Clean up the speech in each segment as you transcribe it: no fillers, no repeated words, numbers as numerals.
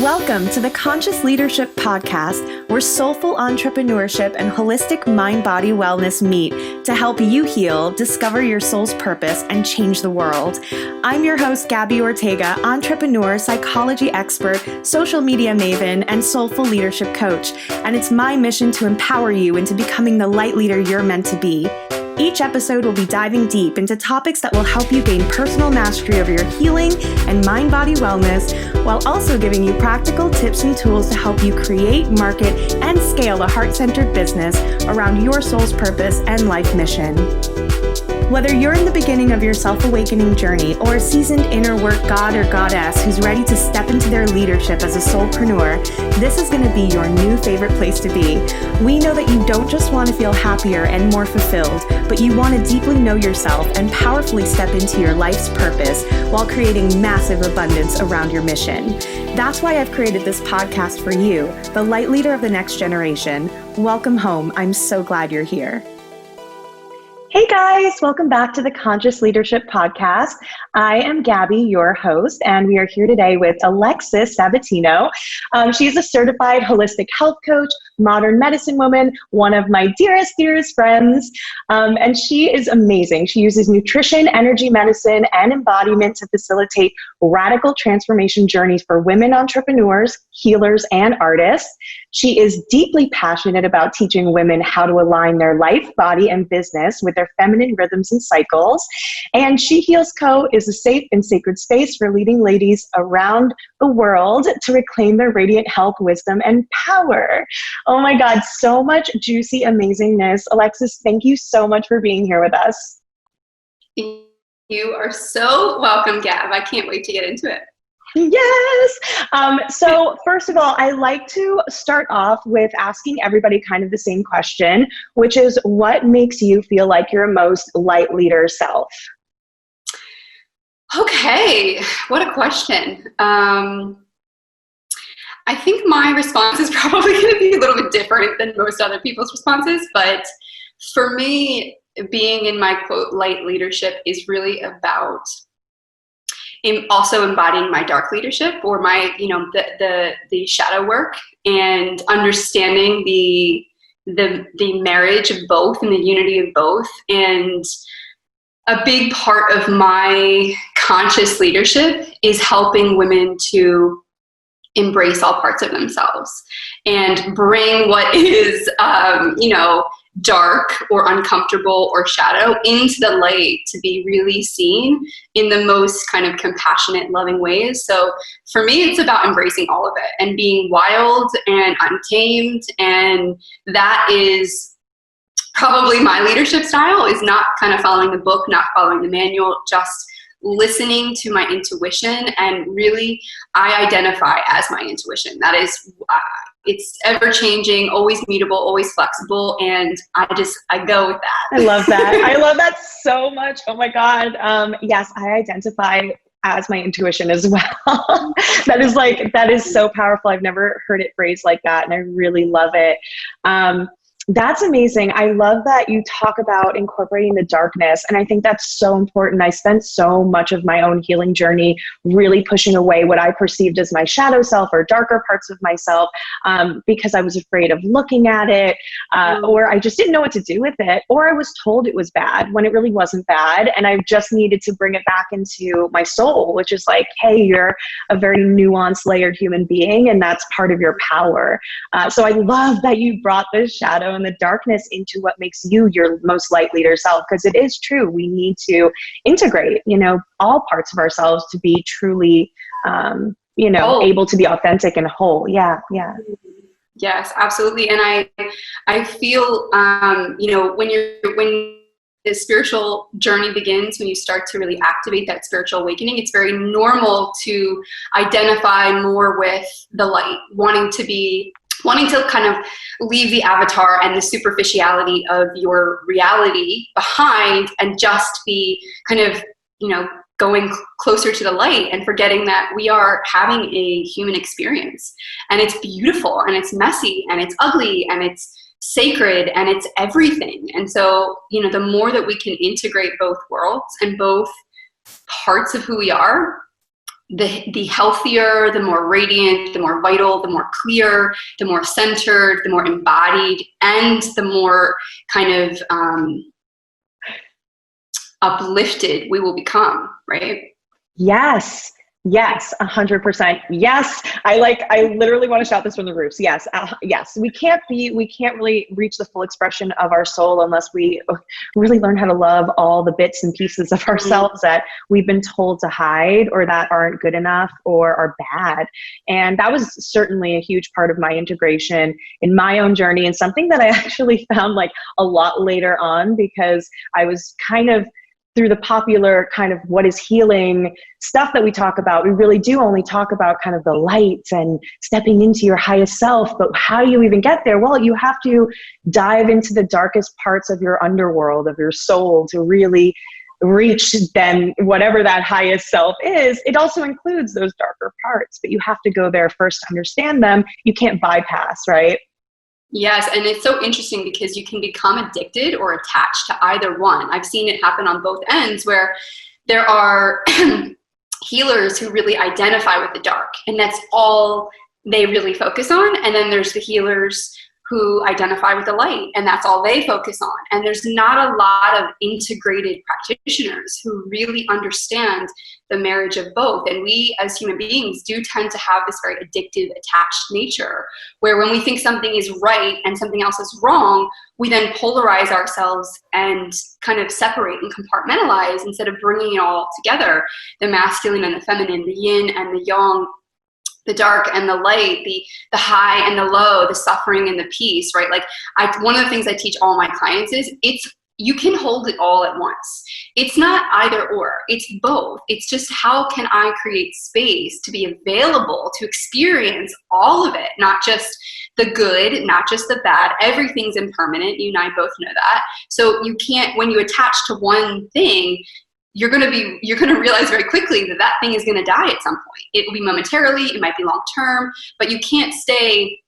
Welcome to the Conscious Leadership Podcast, where soulful entrepreneurship and holistic mind-body wellness meet to help you heal, discover your soul's purpose, and change the world. I'm your host, Gabby Ortega, entrepreneur, psychology expert, social media maven, and soulful leadership coach. And it's my mission to empower you into becoming the light leader you're meant to be. Each episode will be diving deep into topics that will help you gain personal mastery over your healing and mind-body wellness, while also giving you practical tips and tools to help you create, market, and scale a heart-centered business around your soul's purpose and life mission. Whether you're in the beginning of your self-awakening journey or a seasoned inner work god or goddess who's ready to step into their leadership as a soulpreneur, this is going to be your new favorite place to be. We know that you don't just want to feel happier and more fulfilled, but you want to deeply know yourself and powerfully step into your life's purpose while creating massive abundance around your mission. That's why I've created this podcast for you, the light leader of the next generation. Welcome home. I'm so glad you're here. Hey guys, welcome back to the Conscious Leadership Podcast. I am Gabby, your host, and we are here today with Alexis Sabatino. She's a certified holistic health coach, modern medicine woman, one of my dearest friends, and she is amazing. She uses nutrition, energy medicine, and embodiment to facilitate radical transformation journeys for women entrepreneurs, healers, and artists. She is deeply passionate about teaching women how to align their life, body, and business with their feminine rhythms and cycles. And She Heals Co. is a safe and sacred space for leading ladies around the world to reclaim their radiant health, wisdom, and power. Oh my God, so much juicy amazingness. Alexis, thank you so much for being here with us. You are so welcome, Gab. I can't wait to get into it. Yes. So first of all, I like to start off with asking everybody kind of the same question, which is, what makes you feel like your most light leader self? Okay, what a question. I think my response is probably going to be a little bit different than most other people's responses, but for me, being in my quote light leadership is really about also embodying my dark leadership, or my, the shadow work, and understanding the marriage of both and the unity of both. And a big part of my conscious leadership is helping women to embrace all parts of themselves and bring what is, dark or uncomfortable or shadow into the light to be really seen in the most kind of compassionate, loving ways. So for me, it's about embracing all of it and being wild and untamed. And that is probably my leadership style, is not kind of following the book, not following the manual, just listening to my intuition. And really, I identify as my intuition. That is, it's ever changing, always mutable, always flexible. And I go with that. I love that. I love that so much. Oh my God. Yes, I identify as my intuition as well. That is so powerful. I've never heard it phrased like that, and I really love it. That's amazing. I love that you talk about incorporating the darkness. And I think that's so important. I spent so much of my own healing journey really pushing away what I perceived as my shadow self or darker parts of myself, because I was afraid of looking at it, or I just didn't know what to do with it, or I was told it was bad when it really wasn't bad. And I just needed to bring it back into my soul, which is like, hey, you're a very nuanced, layered human being, and that's part of your power. So I love that you brought the shadow and the darkness into what makes you your most light leader self, because it is true. We need to integrate, all parts of ourselves to be truly, able to be authentic and whole. Yeah. Yeah. Yes, absolutely. And I feel, when the spiritual journey begins, when you start to really activate that spiritual awakening, it's very normal to identify more with the light, wanting to kind of leave the avatar and the superficiality of your reality behind and just be kind of, going closer to the light and forgetting that we are having a human experience, and it's beautiful and it's messy and it's ugly and it's sacred and it's everything. And so, the more that we can integrate both worlds and both parts of who we are, the healthier, the more radiant, the more vital, the more clear, the more centered, the more embodied, and the more kind of uplifted we will become, right? Yes. Yes, 100%. Yes. I literally want to shout this from the roofs. Yes. Yes. We can't really reach the full expression of our soul unless we really learn how to love all the bits and pieces of ourselves that we've been told to hide, or that aren't good enough or are bad. And that was certainly a huge part of my integration in my own journey, and something that I actually found like a lot later on, because I was kind of, through the popular kind of what is healing stuff that we talk about, we really do only talk about kind of the light and stepping into your highest self. But how do you even get there? Well, you have to dive into the darkest parts of your underworld, of your soul, to really reach then whatever that highest self is. It also includes those darker parts, but you have to go there first to understand them. You can't bypass, right? Yes, and it's so interesting because you can become addicted or attached to either one. I've seen it happen on both ends, where there are healers who really identify with the dark, and that's all they really focus on. And then there's the healers who identify with the light, and that's all they focus on. And there's not a lot of integrated practitioners who really understand the marriage of both. And we as human beings do tend to have this very addictive, attached nature, where when we think something is right and something else is wrong, we then polarize ourselves and kind of separate and compartmentalize instead of bringing it all together, the masculine and the feminine, the yin and the yang, the dark and the light, the high and the low, the suffering and the peace, right? Like one of the things I teach all my clients is you can hold it all at once. It's not either or, it's both. It's just, how can I create space to be available to experience all of it, not just the good, not just the bad. Everything's impermanent. You and I both know that. So you can't, when you attach to one thing, you're going to realize very quickly that that thing is going to die at some point. It will be momentarily, it might be long term, but you can't stay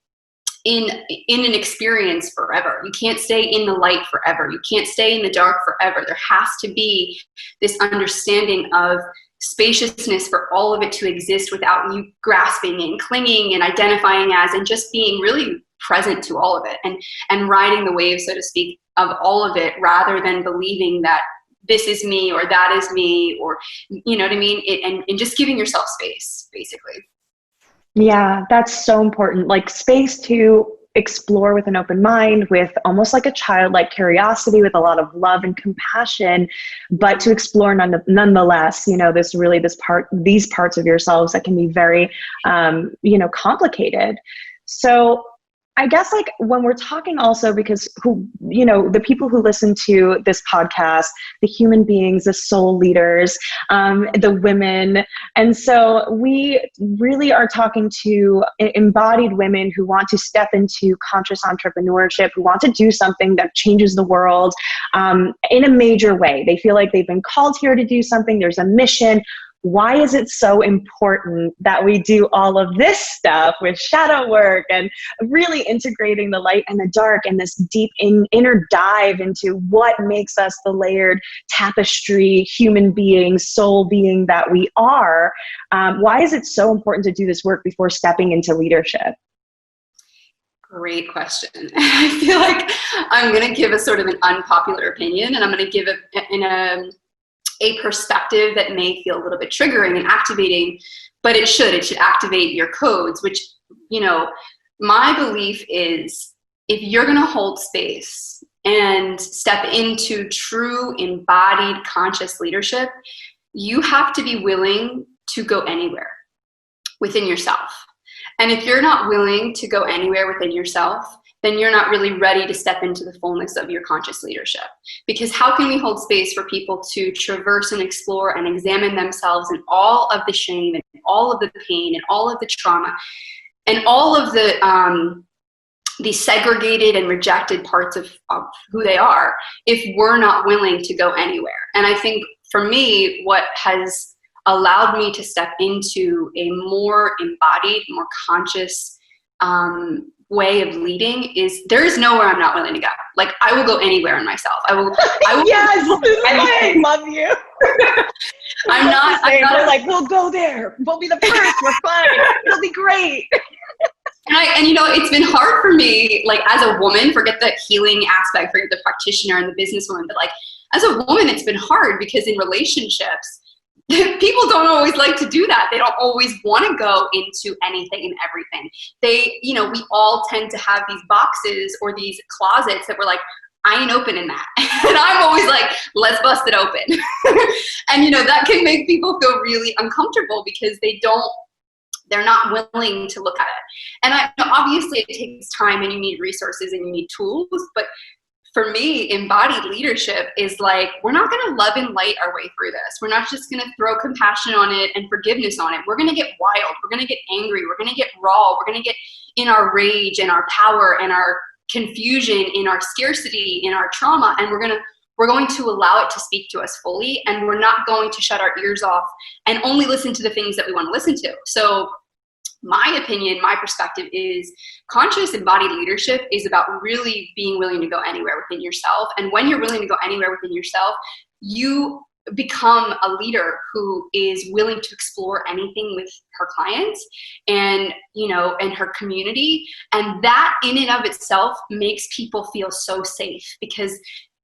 in an experience forever. You can't stay in the light forever. You can't stay in the dark forever. There has to be this understanding of spaciousness for all of it to exist without you grasping and clinging and identifying as, and just being really present to all of it and riding the wave, so to speak, of all of it, rather than believing that this is me or that is me, or, you know what I mean? And just giving yourself space, basically. Yeah, that's so important. Like space to explore with an open mind, with almost like a childlike curiosity, with a lot of love and compassion, but to explore nonetheless, these parts of yourselves that can be very, complicated. So I guess like when we're talking also, because the people who listen to this podcast, the human beings, the soul leaders, the women. And so we really are talking to embodied women who want to step into conscious entrepreneurship, who want to do something that changes the world in a major way. They feel like they've been called here to do something. There's a mission. Why is it so important that we do all of this stuff with shadow work and really integrating the light and the dark, and this deep inner dive into what makes us the layered tapestry, human being, soul being that we are? Why is it so important to do this work before stepping into leadership? Great question. I feel like I'm going to give a sort of an unpopular opinion, and I'm going to give it in a perspective that may feel a little bit triggering and activating, but it should activate your codes, which, my belief is, if you're going to hold space and step into true embodied conscious leadership, you have to be willing to go anywhere within yourself. And if you're not willing to go anywhere within yourself, then you're not really ready to step into the fullness of your conscious leadership. Because how can we hold space for people to traverse and explore and examine themselves and all of the shame and all of the pain and all of the trauma and all of the segregated and rejected parts of who they are, if we're not willing to go anywhere? And I think for me, what has allowed me to step into a more embodied, more conscious way of leading is there is nowhere I'm not willing to go. Like I will go anywhere in myself. I will yes, I love you. I'm not we're like, we'll go there. We'll be the first. We're fine. It'll be great. And you know, it's been hard for me, like as a woman, forget the healing aspect, forget the practitioner and the businesswoman, but like as a woman, it's been hard because in relationships, people don't always like to do that. They don't always want to go into anything and everything. They, you know, we all tend to have these boxes or these closets that we're like, I ain't opening that. And I'm always like, let's bust it open. And, you know, that can make people feel really uncomfortable because they're not willing to look at it. And you know, obviously it takes time and you need resources and you need tools, but for me, embodied leadership is like, we're not going to love and light our way through this. We're not just going to throw compassion on it and forgiveness on it. We're going to get wild. We're going to get angry. We're going to get raw. We're going to get in our rage and our power and our confusion, in our scarcity, in our trauma. And we're going to allow it to speak to us fully. And we're not going to shut our ears off and only listen to the things that we want to listen to. So my opinion, my perspective is conscious embodied leadership is about really being willing to go anywhere within yourself. And when you're willing to go anywhere within yourself, you become a leader who is willing to explore anything with her clients and, you know, and her community. And that in and of itself makes people feel so safe because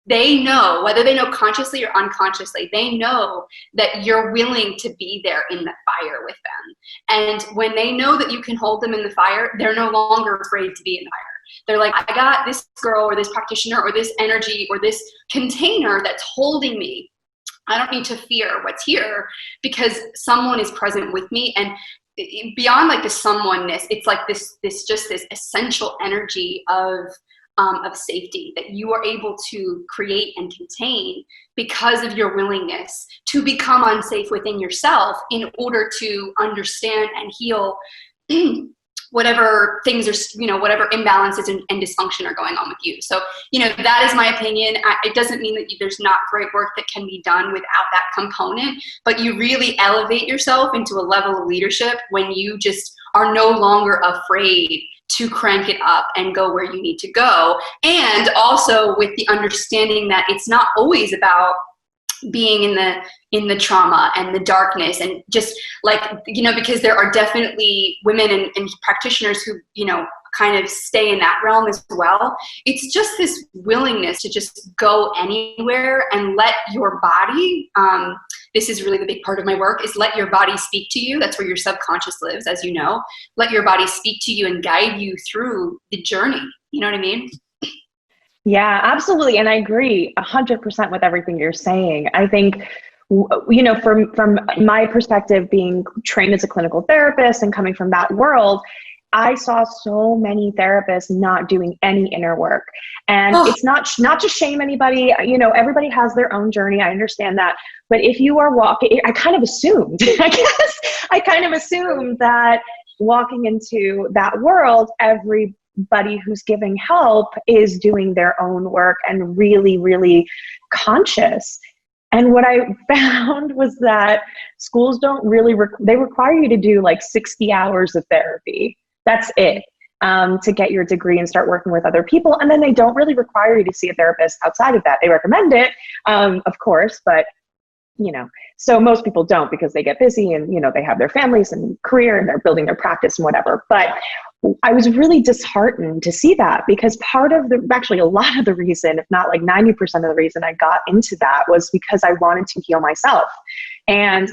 they know, whether they know consciously or unconsciously, they know that you're willing to be there in the fire with them. And when they know that you can hold them in the fire, they're no longer afraid to be in the fire. They're like, I got this girl or this practitioner or this energy or this container that's holding me. I don't need to fear what's here because someone is present with me. And beyond like the someoneness, it's like this essential energy of safety that you are able to create and contain because of your willingness to become unsafe within yourself in order to understand and heal whatever things are, you know, whatever imbalances and dysfunction are going on with you. So, you know, that is my opinion. It doesn't mean that there's not great work that can be done without that component, but you really elevate yourself into a level of leadership when you just are no longer afraid to crank it up and go where you need to go. And also with the understanding that it's not always about being in the trauma and the darkness and just like, you know, because there are definitely women and practitioners who, you know, kind of stay in that realm as well. It's just this willingness to just go anywhere and let your body, this is really the big part of my work, is let your body speak to you. That's where your subconscious lives, as you know. Let your body speak to you and guide you through the journey. You know what I mean? Yeah, absolutely. And I agree 100% with everything you're saying. I think, you know, from my perspective, being trained as a clinical therapist and coming from that world, I saw so many therapists not doing any inner work. And it's not to shame anybody. You know, everybody has their own journey. I understand that. But if you are walking, I kind of assumed, I kind of assumed that walking into that world, everybody who's giving help is doing their own work and really, really conscious. And what I found was that schools don't really, they require you to do like 60 hours of therapy. That's it, to get your degree and start working with other people. And then they don't really require you to see a therapist outside of that. They recommend it, of course, but you know, so most people don't because they get busy and, you know, they have their families and career and they're building their practice and whatever. But I was really disheartened to see that because actually a lot of the reason, if not like 90% of the reason I got into that was because I wanted to heal myself. And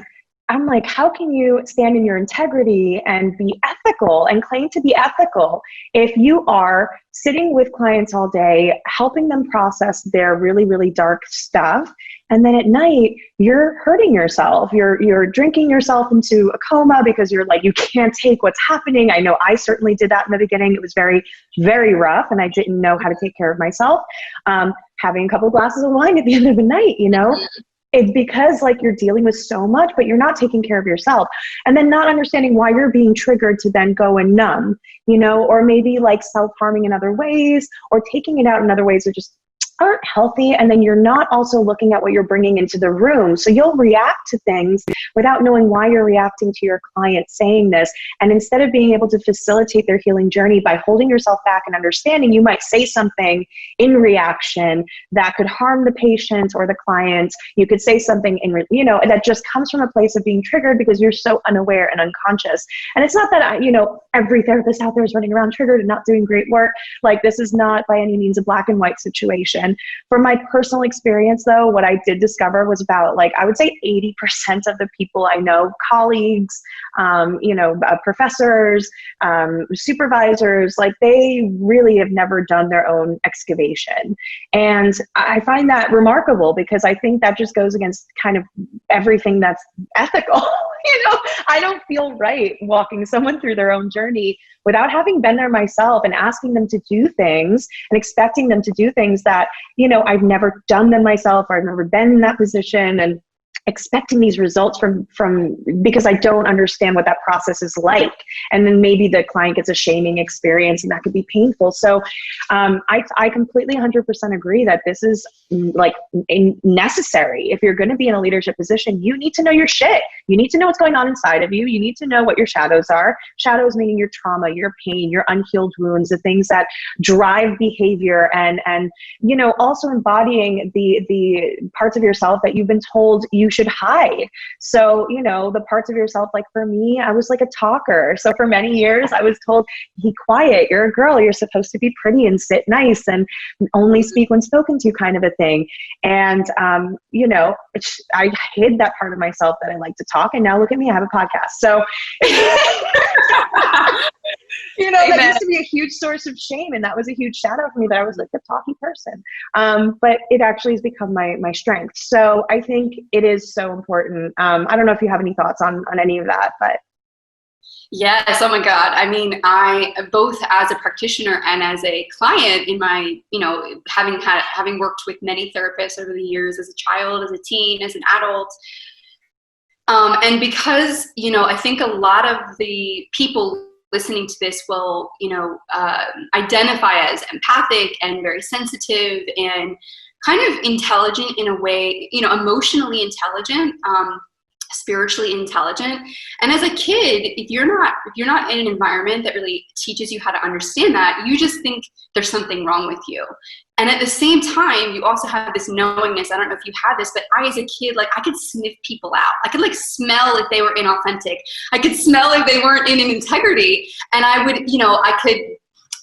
I'm like, how can you stand in your integrity and be ethical and claim to be ethical if you are sitting with clients all day, helping them process their really, really dark stuff, and then at night you're hurting yourself, you're drinking yourself into a coma because you're like, you can't take what's happening. I know I certainly did that in the beginning. It was very, very rough, and I didn't know how to take care of myself. Having a couple of glasses of wine at the end of the night, you know. It's because like you're dealing with so much, but you're not taking care of yourself. And then not understanding why you're being triggered to then go and numb, you know, or maybe like self-harming in other ways or taking it out in other ways of just, aren't healthy. And then you're not also looking at what you're bringing into the room. So you'll react to things without knowing why you're reacting to your client saying this. And instead of being able to facilitate their healing journey by holding yourself back and understanding, you might say something in reaction that could harm the patient or the client. You could say something that just comes from a place of being triggered because you're so unaware and unconscious. And it's not that, every therapist out there is running around triggered and not doing great work. Like, this is not by any means a black and white situation. From my personal experience, though, what I did discover was about, I would say 80% of the people I know, colleagues, professors, supervisors, they really have never done their own excavation. And I find that remarkable because I think that just goes against kind of everything that's ethical. I don't feel right walking someone through their own journey without having been there myself and asking them to do things and expecting them to do things that, I've never done them myself, or I've never been in that position, and expecting these results from because I don't understand what that process is like. And then maybe the client gets a shaming experience, and that could be painful. So I completely 100% agree that this is necessary. If you're going to be in a leadership position, you need to know your shit. You need to know what's going on inside of you. You need to know what your shadows are. Shadows meaning your trauma, your pain, your unhealed wounds, the things that drive behavior, and also embodying the parts of yourself that you've been told you should hide. So, the parts of yourself, for me, I was like a talker. So for many years I was told, be quiet, you're a girl, you're supposed to be pretty and sit nice and only speak when spoken to, kind of a thing. And, I hid that part of myself that I like to talk. And now look at me, I have a podcast. So, that used to be a huge source of shame. And that was a huge shadow for me, that I was like a talky person. But it actually has become my strength. So I think it is so important. I don't know if you have any thoughts on any of that, but. Yes. Oh my God. I mean, I, both as a practitioner and as a client in my, having worked with many therapists over the years, as a child, as a teen, as an adult. And because, I think a lot of the people listening to this will, identify as empathic and very sensitive and kind of intelligent in a way, emotionally intelligent, spiritually intelligent. And as a kid, if you're not in an environment that really teaches you how to understand that, you just think there's something wrong with you. And at the same time, you also have this knowingness. I don't know if you had this, but I, as a kid, I could sniff people out. I could smell if they were inauthentic. I could smell if they weren't in integrity. And I would,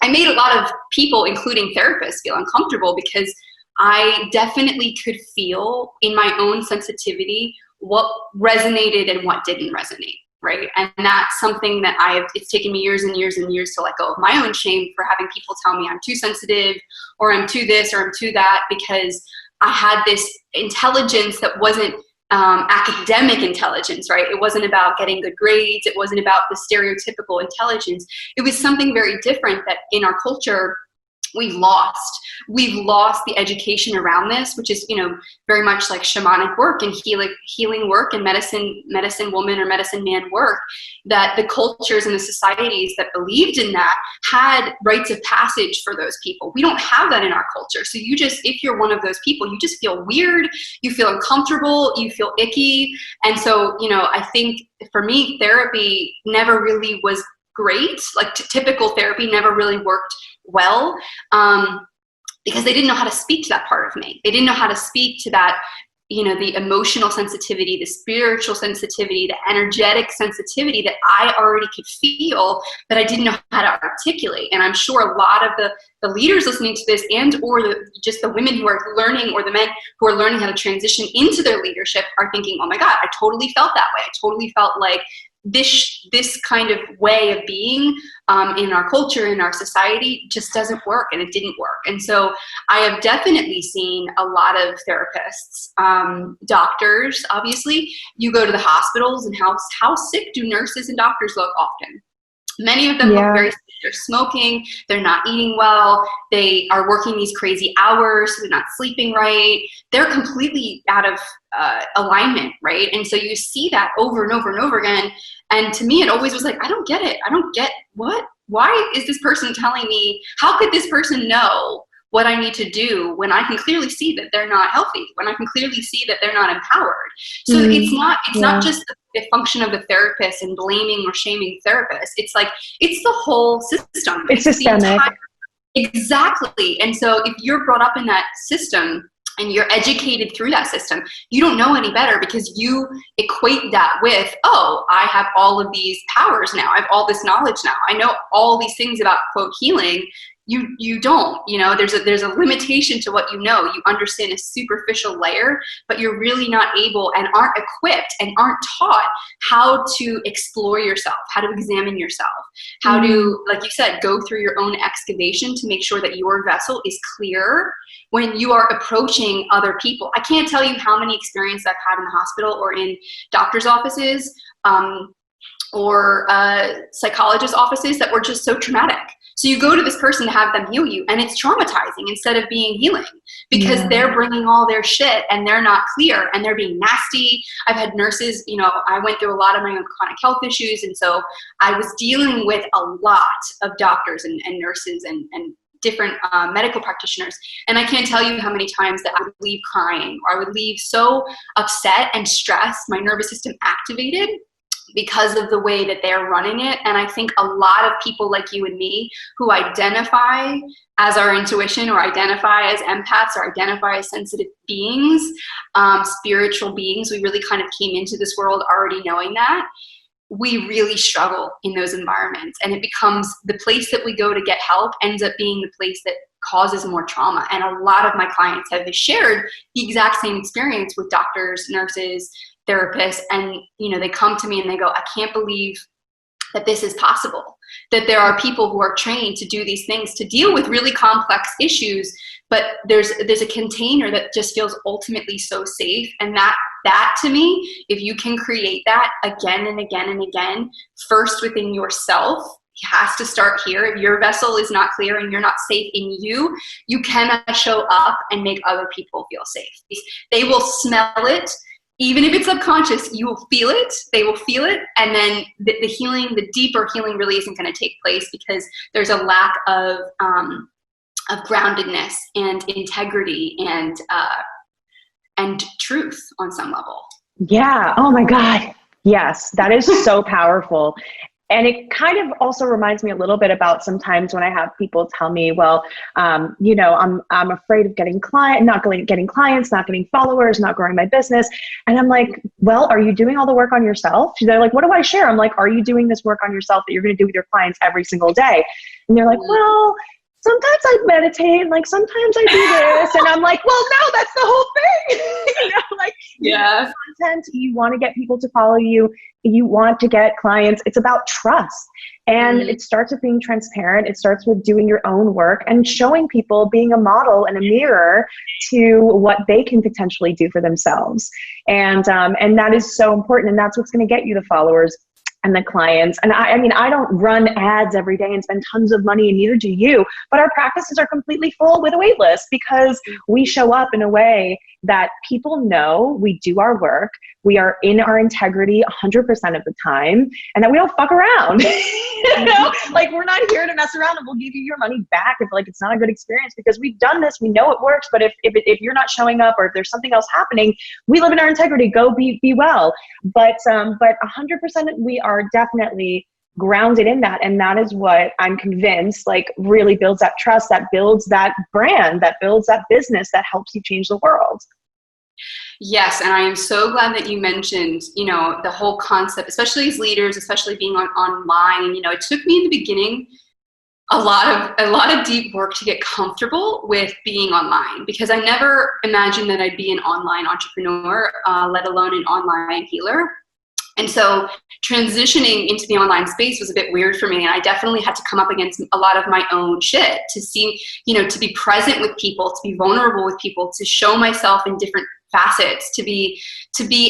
I made a lot of people, including therapists, feel uncomfortable because I definitely could feel in my own sensitivity what resonated and what didn't resonate, right? And that's something that it's taken me years and years and years to let go of my own shame for having people tell me I'm too sensitive or I'm too this or I'm too that, because I had this intelligence that wasn't academic intelligence, right? It wasn't about getting good grades. It wasn't about the stereotypical intelligence. It was something very different that in our culture, we've lost the education around this, which is, very much like shamanic work and healing work and medicine woman or medicine man work, that the cultures and the societies that believed in that had rites of passage for those people. We don't have that in our culture. So if you're one of those people, you just feel weird, you feel uncomfortable, you feel icky. And so, I think for me, therapy never really was great. Typical therapy never really worked well, because they didn't know how to speak to that part of me. They didn't know how to speak to that, the emotional sensitivity, the spiritual sensitivity, the energetic sensitivity that I already could feel, but I didn't know how to articulate. And I'm sure a lot of the leaders listening to this or just the women who are learning, or the men who are learning how to transition into their leadership are thinking, oh my God, I totally felt that way. I totally felt like this kind of way of being in our culture, in our society, just doesn't work, and it didn't work. And so I have definitely seen a lot of therapists, doctors, obviously. You go to the hospitals, and how sick do nurses and doctors look often? Many of them look very sick. They're smoking, they're not eating well, they are working these crazy hours, so they're not sleeping right. They're completely out of alignment, right? And so you see that over and over and over again. And to me, it always was like, I don't get it. I don't get what? Why is this person telling me? How could this person know what I need to do when I can clearly see that they're not healthy, when I can clearly see that they're not empowered. So it's not just the function of the therapist and blaming or shaming therapists. It's like, it's the whole system. It's systemic. Exactly. And so if you're brought up in that system and you're educated through that system, you don't know any better because you equate that with, oh, I have all of these powers now. I have all this knowledge now. I know all these things about, quote, healing. You don't, there's a limitation to what you know. You understand a superficial layer, but you're really not able and aren't equipped and aren't taught how to explore yourself, how to examine yourself, how to, like you said, go through your own excavation to make sure that your vessel is clear when you are approaching other people. I can't tell you how many experiences I've had in the hospital or in doctor's offices or psychologist offices that were just so traumatic. So you go to this person to have them heal you, and it's traumatizing instead of being healing because they're bringing all their shit and they're not clear and they're being nasty. I've had nurses, I went through a lot of my own chronic health issues, and so I was dealing with a lot of doctors and nurses and different medical practitioners. And I can't tell you how many times that I would leave crying or I would leave so upset and stressed, my nervous system activated, because of the way that they're running it. And I think a lot of people like you and me who identify as our intuition or identify as empaths or identify as sensitive beings, spiritual beings, we really kind of came into this world already knowing that. We really struggle in those environments, and it becomes the place that we go to get help ends up being the place that causes more trauma. And a lot of my clients have shared the exact same experience with doctors, nurses, therapists, and they come to me and they go, I can't believe that this is possible, that there are people who are trained to do these things, to deal with really complex issues, but there's a container that just feels ultimately so safe. And that to me, if you can create that again and again and again, first within yourself, it has to start here. If your vessel is not clear and you're not safe in you, you cannot show up and make other people feel safe. They will smell it. Even if it's subconscious, you will feel it, they will feel it, and then the healing, the deeper healing really isn't going to take place because there's a lack of groundedness and integrity and truth on some level. Yeah. Oh my God. Yes, that is so powerful. And it kind of also reminds me a little bit about sometimes when I have people tell me, well, I'm afraid of getting not getting clients, not getting followers, not growing my business. And I'm like, well, are you doing all the work on yourself? They're like, what do I share? I'm like, are you doing this work on yourself that you're going to do with your clients every single day? And they're like, well, sometimes I meditate, like sometimes I do this. And I'm like, well, no, that's the whole thing. Yeah. Content, you want to get people to follow you. You want to get clients. It's about trust. And it starts with being transparent. It starts with doing your own work and showing people, being a model and a mirror to what they can potentially do for themselves. And that is so important. And that's what's going to get you the followers and the clients. And I mean, I don't run ads every day and spend tons of money, and neither do you, but our practices are completely full with a wait list because we show up in a way that people know we do our work, we are in our integrity 100% of the time, and that we don't fuck around. Like we're not here to mess around, and we'll give you your money back if it's not a good experience, because we've done this, we know it works. But if you're not showing up, or if there's something else happening, we live in our integrity. Go be well. But 100% we are definitely grounded in that. And that is what I'm convinced really builds that trust, that builds that brand, that builds that business that helps you change the world. Yes. And I am so glad that you mentioned, the whole concept, especially as leaders, especially being online. It took me in the beginning a lot of deep work to get comfortable with being online, because I never imagined that I'd be an online entrepreneur, let alone an online healer. And so transitioning into the online space was a bit weird for me. And I definitely had to come up against a lot of my own shit to see, to be present with people, to be vulnerable with people, to show myself in different facets, to be,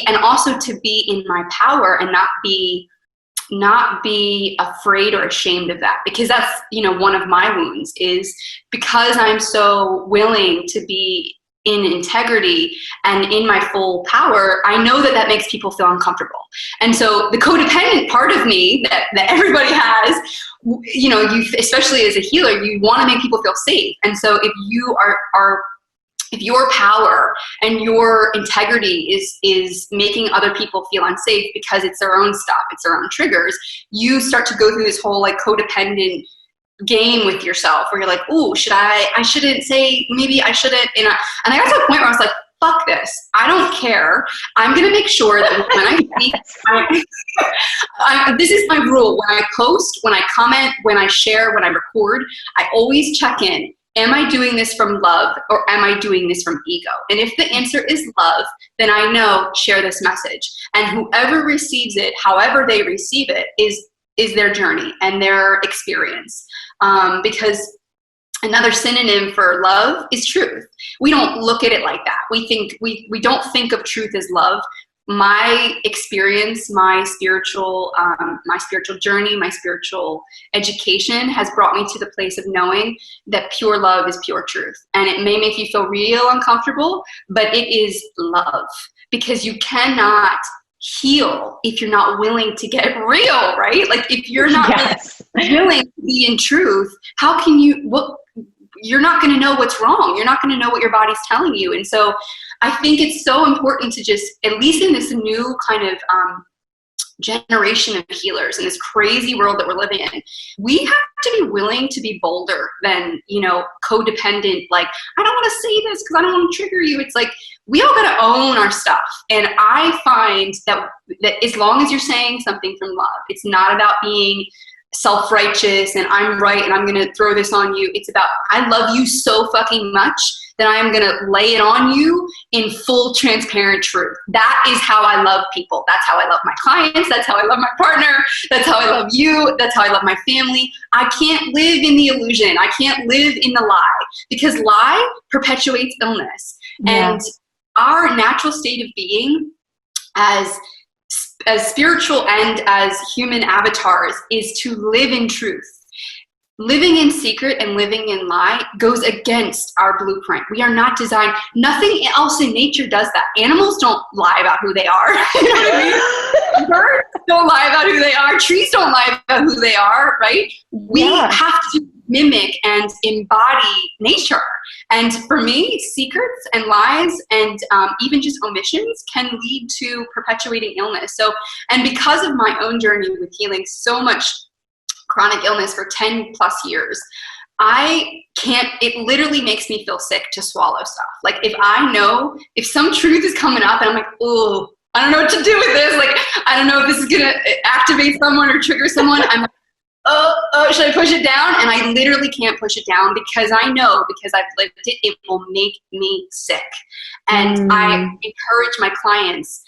and also to be in my power and not be afraid or ashamed of that. Because that's, one of my wounds is because I'm so willing to be in integrity and in my full power, I know that makes people feel uncomfortable. And so the codependent part of me that everybody has you, especially as a healer, you want to make people feel safe. And so if you if your power and your integrity is making other people feel unsafe because it's their own stuff, it's their own triggers, you start to go through this whole like codependent game with yourself where you're like, ooh, I shouldn't say, maybe I shouldn't. And I got to a point where I was like, fuck this. I don't care. I'm going to make sure that when I speak, this is my rule. When I post, when I comment, when I share, when I record, I always check in. Am I doing this from love or am I doing this from ego? And if the answer is love, then I know, share this message. And whoever receives it, however they receive it, is their journey and their experience. Because another synonym for love is truth. We don't look at it like that. We don't think of truth as love. My experience, my spiritual journey, my spiritual education has brought me to the place of knowing that pure love is pure truth. And it may make you feel real uncomfortable, but it is love, because you cannot heal if you're not willing to get real, right? Like if you're not willing to be in truth, how can you, you're not going to know what's wrong. You're not going to know what your body's telling you. And so I think it's so important to just, at least in this new kind of generation of healers in this crazy world that we're living in, we have to be willing to be bolder than, codependent, like, I don't want to say this because I don't want to trigger you. It's like, we all got to own our stuff. And I find that as long as you're saying something from love, it's not about being self-righteous and I'm right and I'm going to throw this on you. It's about, I love you so fucking much that I am going to lay it on you in full transparent truth. That is how I love people. That's how I love my clients. That's how I love my partner. That's how I love you. That's how I love my family. I can't live in the illusion. I can't live in the lie, because lie perpetuates illness. Yeah. And our natural state of being as spiritual and as human avatars is to live in truth. Living in secret and living in lie goes against our blueprint. We are not designed, nothing else in nature does that. Animals don't lie about who they are. You know what I mean? Birds don't lie about who they are. Trees don't lie about who they are, right? We have to mimic and embody nature. And for me, secrets and lies and even just omissions can lead to perpetuating illness. So, and because of my own journey with healing so much chronic illness for 10 plus years, it literally makes me feel sick to swallow stuff. Like if some truth is coming up and I'm like, oh, I don't know what to do with this. Like, I don't know if this is going to activate someone or trigger someone. I'm like, oh, should I push it down? And I literally can't push it down because I know, because I've lived it, it will make me sick. And I encourage my clients,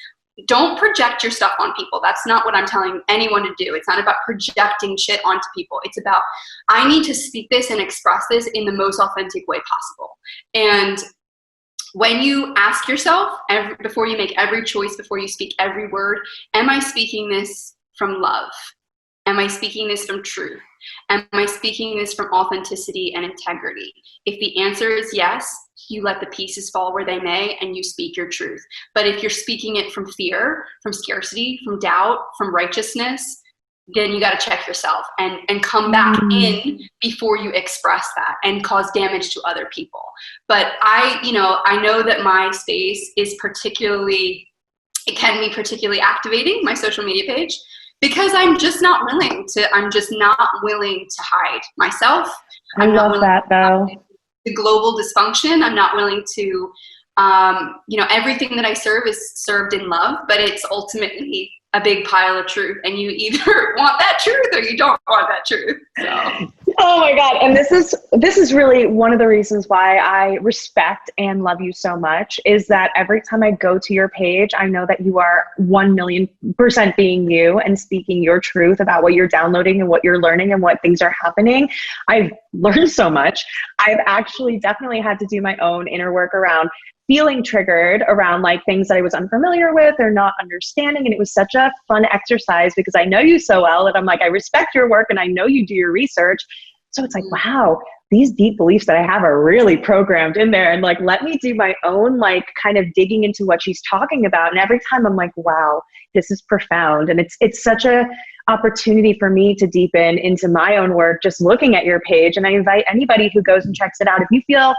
don't project your stuff on people. That's not what I'm telling anyone to do. It's not about projecting shit onto people. It's about, I need to speak this and express this in the most authentic way possible. And when you ask yourself, before you make every choice, before you speak every word, am I speaking this from love? Am I speaking this from truth? Am I speaking this from authenticity and integrity? If the answer is yes, you let the pieces fall where they may and you speak your truth. But if you're speaking it from fear, from scarcity, from doubt, from righteousness, then you got to check yourself and come back in before you express that and cause damage to other people. But I know that my space is it can be particularly activating, my social media page, because I'm just not willing to hide myself. I love that though. The global dysfunction. I'm not willing to, everything that I serve is served in love, but it's ultimately a big pile of truth. And you either want that truth or you don't want that truth. So. Oh my God. And this is really one of the reasons why I respect and love you so much, is that every time I go to your page, I know that you are 1,000,000% being you and speaking your truth about what you're downloading and what you're learning and what things are happening. I've learned so much. I've actually definitely had to do my own inner work around feeling triggered around like things that I was unfamiliar with or not understanding. And it was such a fun exercise because I know you so well that I'm like, I respect your work and I know you do your research. So it's like, wow, these deep beliefs that I have are really programmed in there. And like, let me do my own, like kind of digging into what she's talking about. And every time I'm like, wow, this is profound. And it's such a opportunity for me to deepen into my own work just looking at your page. And I invite anybody who goes and checks it out, if you feel,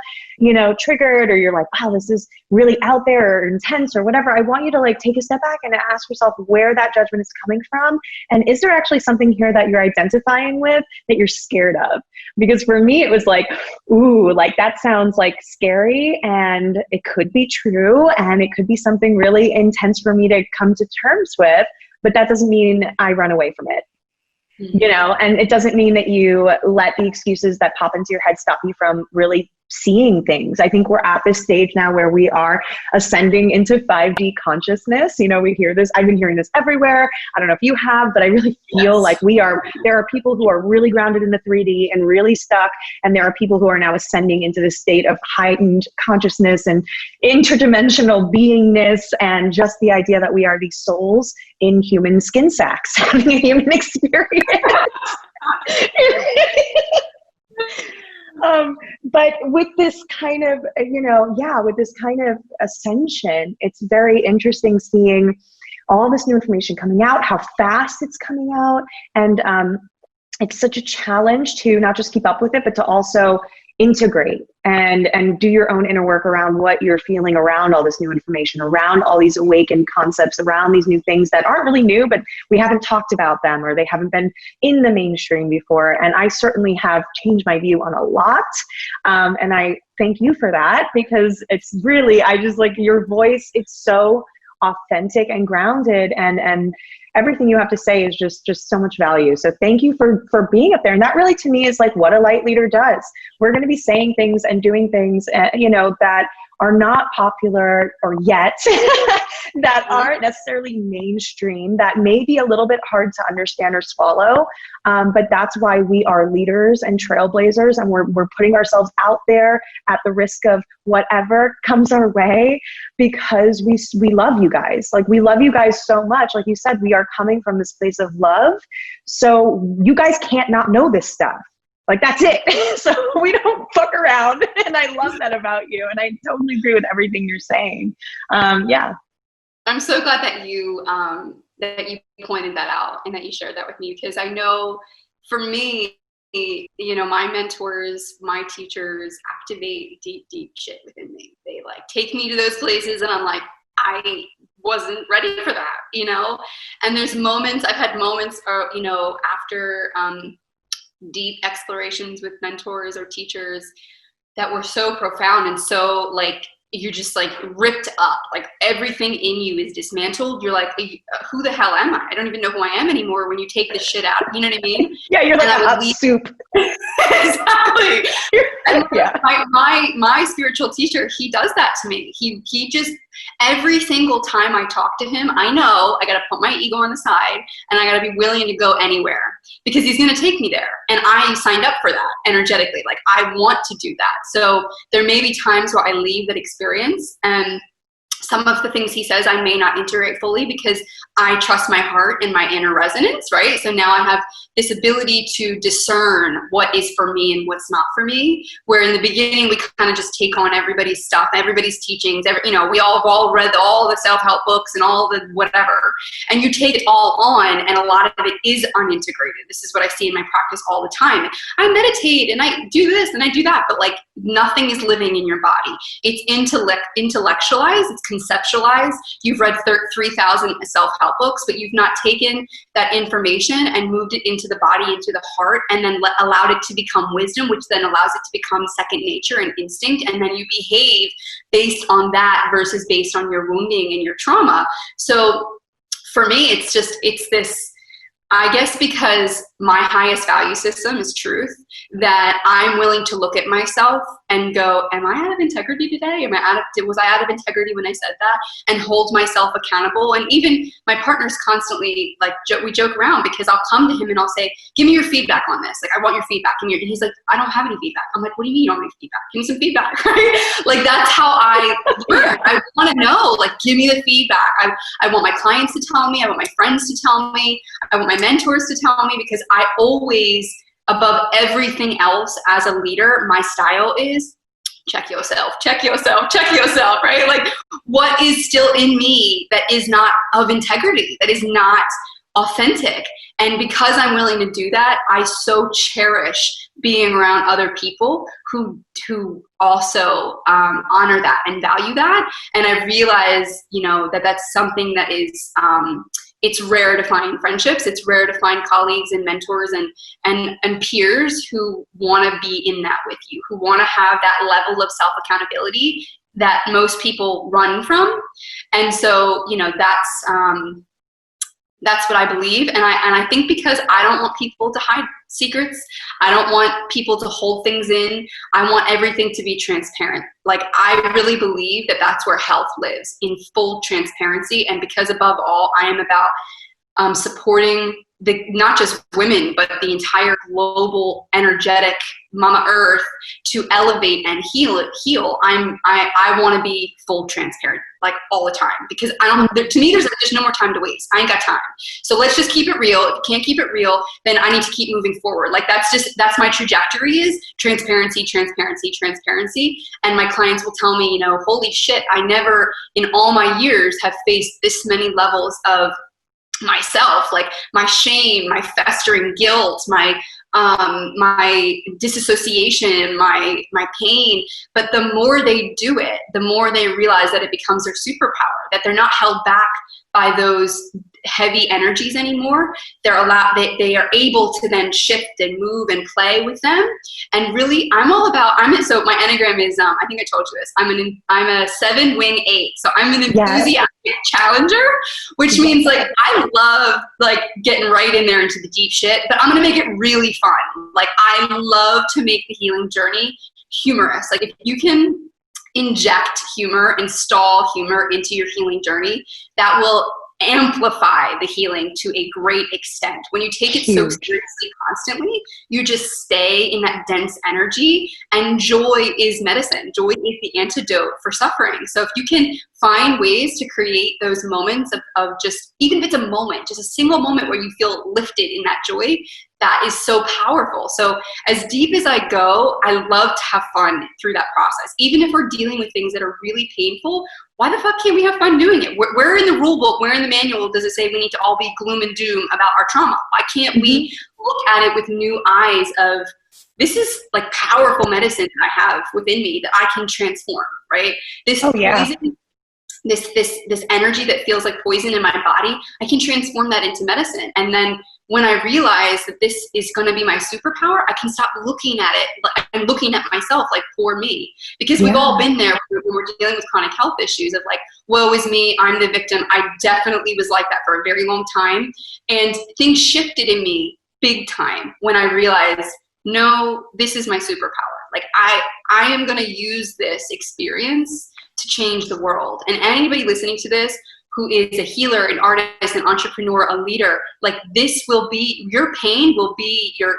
triggered, or you're like, wow, this is really out there or intense or whatever, I want you to like take a step back and ask yourself where that judgment is coming from. And is there actually something here that you're identifying with that you're scared of? Because for me, it was like, ooh, like that sounds like scary, and it could be true, and it could be something really intense for me to come to terms with, but that doesn't mean I run away from it. And it doesn't mean that you let the excuses that pop into your head stop you from really seeing things. I think we're at this stage now where we are ascending into 5D consciousness. We hear this, I've been hearing this everywhere. I don't know if you have, but I really feel like there are people who are really grounded in the 3D and really stuck. And there are people who are now ascending into this state of heightened consciousness and interdimensional beingness, and just the idea that we are these souls in human skin sacks having a human experience. But with this kind of, with this kind of ascension, it's very interesting seeing all this new information coming out, how fast it's coming out. And it's such a challenge to not just keep up with it, but to also integrate and do your own inner work around what you're feeling around all this new information, around all these awakened concepts, around these new things that aren't really new, but we haven't talked about them, or they haven't been in the mainstream before. And I certainly have changed my view on a lot. And I thank you for that, because it's really, I just like your voice. It's so authentic and grounded, and everything you have to say is just so much value. So thank you for being up there. And that really, to me, is like what a light leader does. We're going to be saying things and doing things, that are not popular or yet, that aren't necessarily mainstream, that may be a little bit hard to understand or swallow. But that's why we are leaders and trailblazers, and we're putting ourselves out there at the risk of whatever comes our way, because we love you guys. Like, we love you guys so much. Like you said, we are coming from this place of love. So you guys can't not know this stuff. Like, that's it. So we don't fuck around. And I love that about you. And I totally agree with everything you're saying. Yeah. I'm so glad that you pointed that out and that you shared that with me, because I know for me, my mentors, my teachers activate deep, deep shit within me. They like take me to those places and I'm like, I wasn't ready for that, and there's moments, I've had moments, after, deep explorations with mentors or teachers that were so profound and so like you're just like ripped up, like everything in you is dismantled. You're like, who the hell am I? I don't even know who I am anymore when you take this shit out. You know what I mean? Yeah, you're like a hot soup. Exactly. And yeah. My spiritual teacher, he does that to me. He just, every single time I talk to him, I know I got to put my ego on the side and I got to be willing to go anywhere because he's going to take me there. And I signed up for that energetically. Like, I want to do that. So there may be times where I leave that experience and some of the things he says I may not integrate fully because I trust my heart and my inner resonance, right? So now I have this ability to discern what is for me and what's not for me, where in the beginning we kind of just take on everybody's stuff, everybody's teachings, we all read all the self-help books and all the whatever, and you take it all on, and a lot of it is unintegrated. This is what I see in my practice all the time. I meditate and I do this and I do that, but like nothing is living in your body. It's intellectualized, it's conceptualized. You've read 3,000 self-help books, but you've not taken that information and moved it into the body, into the heart, and then allowed it to become wisdom, which then allows it to become second nature and instinct. And then you behave based on that versus based on your wounding and your trauma. So for me, it's this, I guess because my highest value system is truth, that I'm willing to look at myself and go, am I out of integrity today? Was I out of integrity when I said that? And hold myself accountable. And even my partner's constantly like, we joke around because I'll come to him and I'll say, give me your feedback on this. Like, I want your feedback. And he's like, I don't have any feedback. I'm like, what do you mean you don't have any feedback? Give me some feedback, right? Like, that's how I learn. I want to know, like, give me the feedback. I want my clients to tell me. I want my friends to tell me. I want my mentors to tell me, because I always, above everything else as a leader, my style is check yourself, right? Like, what is still in me that is not of integrity, that is not authentic. And because I'm willing to do that, I so cherish being around other people who also honor that and value that. And I realize, that that's something that is, it's rare to find friendships. It's rare to find colleagues and mentors and peers who want to be in that with you, who want to have that level of self-accountability that most people run from. And so, that's what I believe. And I think because I don't want people to hide secrets, I don't want people to hold things in. I want everything to be transparent. Like, I really believe that that's where health lives, in full transparency. And because above all, I am about supporting not just women, but the entire global energetic Mama Earth to elevate and heal. I want to be full transparent, like, all the time, because to me, there's no more time to waste. I ain't got time. So let's just keep it real. If you can't keep it real, then I need to keep moving forward. Like, that's my trajectory, is transparency, transparency, transparency. And my clients will tell me, holy shit, I never in all my years have faced this many levels of myself, like my shame, my festering guilt, my disassociation, my pain. But the more they do it, the more they realize that it becomes their superpower, that they're not held back by those heavy energies anymore. They are able to then shift and move and play with them. And really, so my Enneagram is, I think I told you this, I'm a 7 wing 8. So I'm an enthusiastic challenger, which means, like, I love, like, getting right in there into the deep shit, but I'm going to make it really fun. Like, I love to make the healing journey humorous. Like, if you can inject humor, install humor into your healing journey, that will amplify the healing to a great extent. When you take it so seriously constantly, you just stay in that dense energy, and joy is medicine. Joy is the antidote for suffering. So if you can find ways to create those moments of just, even if it's a moment, just a single moment where you feel lifted in that joy, that is so powerful. So as deep as I go, I love to have fun through that process. Even if we're dealing with things that are really painful, why the fuck can't we have fun doing it? Where in the rule book, where in the manual does it say we need to all be gloom and doom about our trauma? Why can't we look at it with new eyes of, this is like powerful medicine that I have within me that I can transform, right? Poison, this energy that feels like poison in my body, I can transform that into medicine. And then when I realize that this is going to be my superpower, I can stop looking at it and looking at myself like, poor me. Because we've all been there when we're dealing with chronic health issues of like, woe is me, I'm the victim. I definitely was like that for a very long time. And things shifted in me big time when I realized, no, this is my superpower. Like, I am going to use this experience to change the world. And anybody listening to this who is a healer, an artist, an entrepreneur, a leader, like, this will be, your pain will be your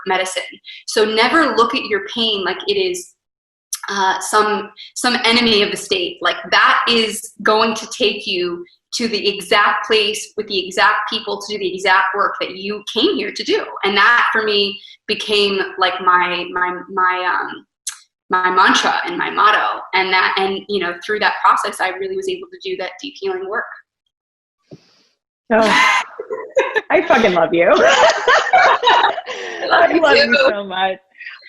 medicine. So never look at your pain like it is some enemy of the state. Like, that is going to take you to the exact place with the exact people to do the exact work that you came here to do. And that for me became like my mantra and my motto. And through that process, I really was able to do that deep healing work. Oh, I fucking love you. I love you so much.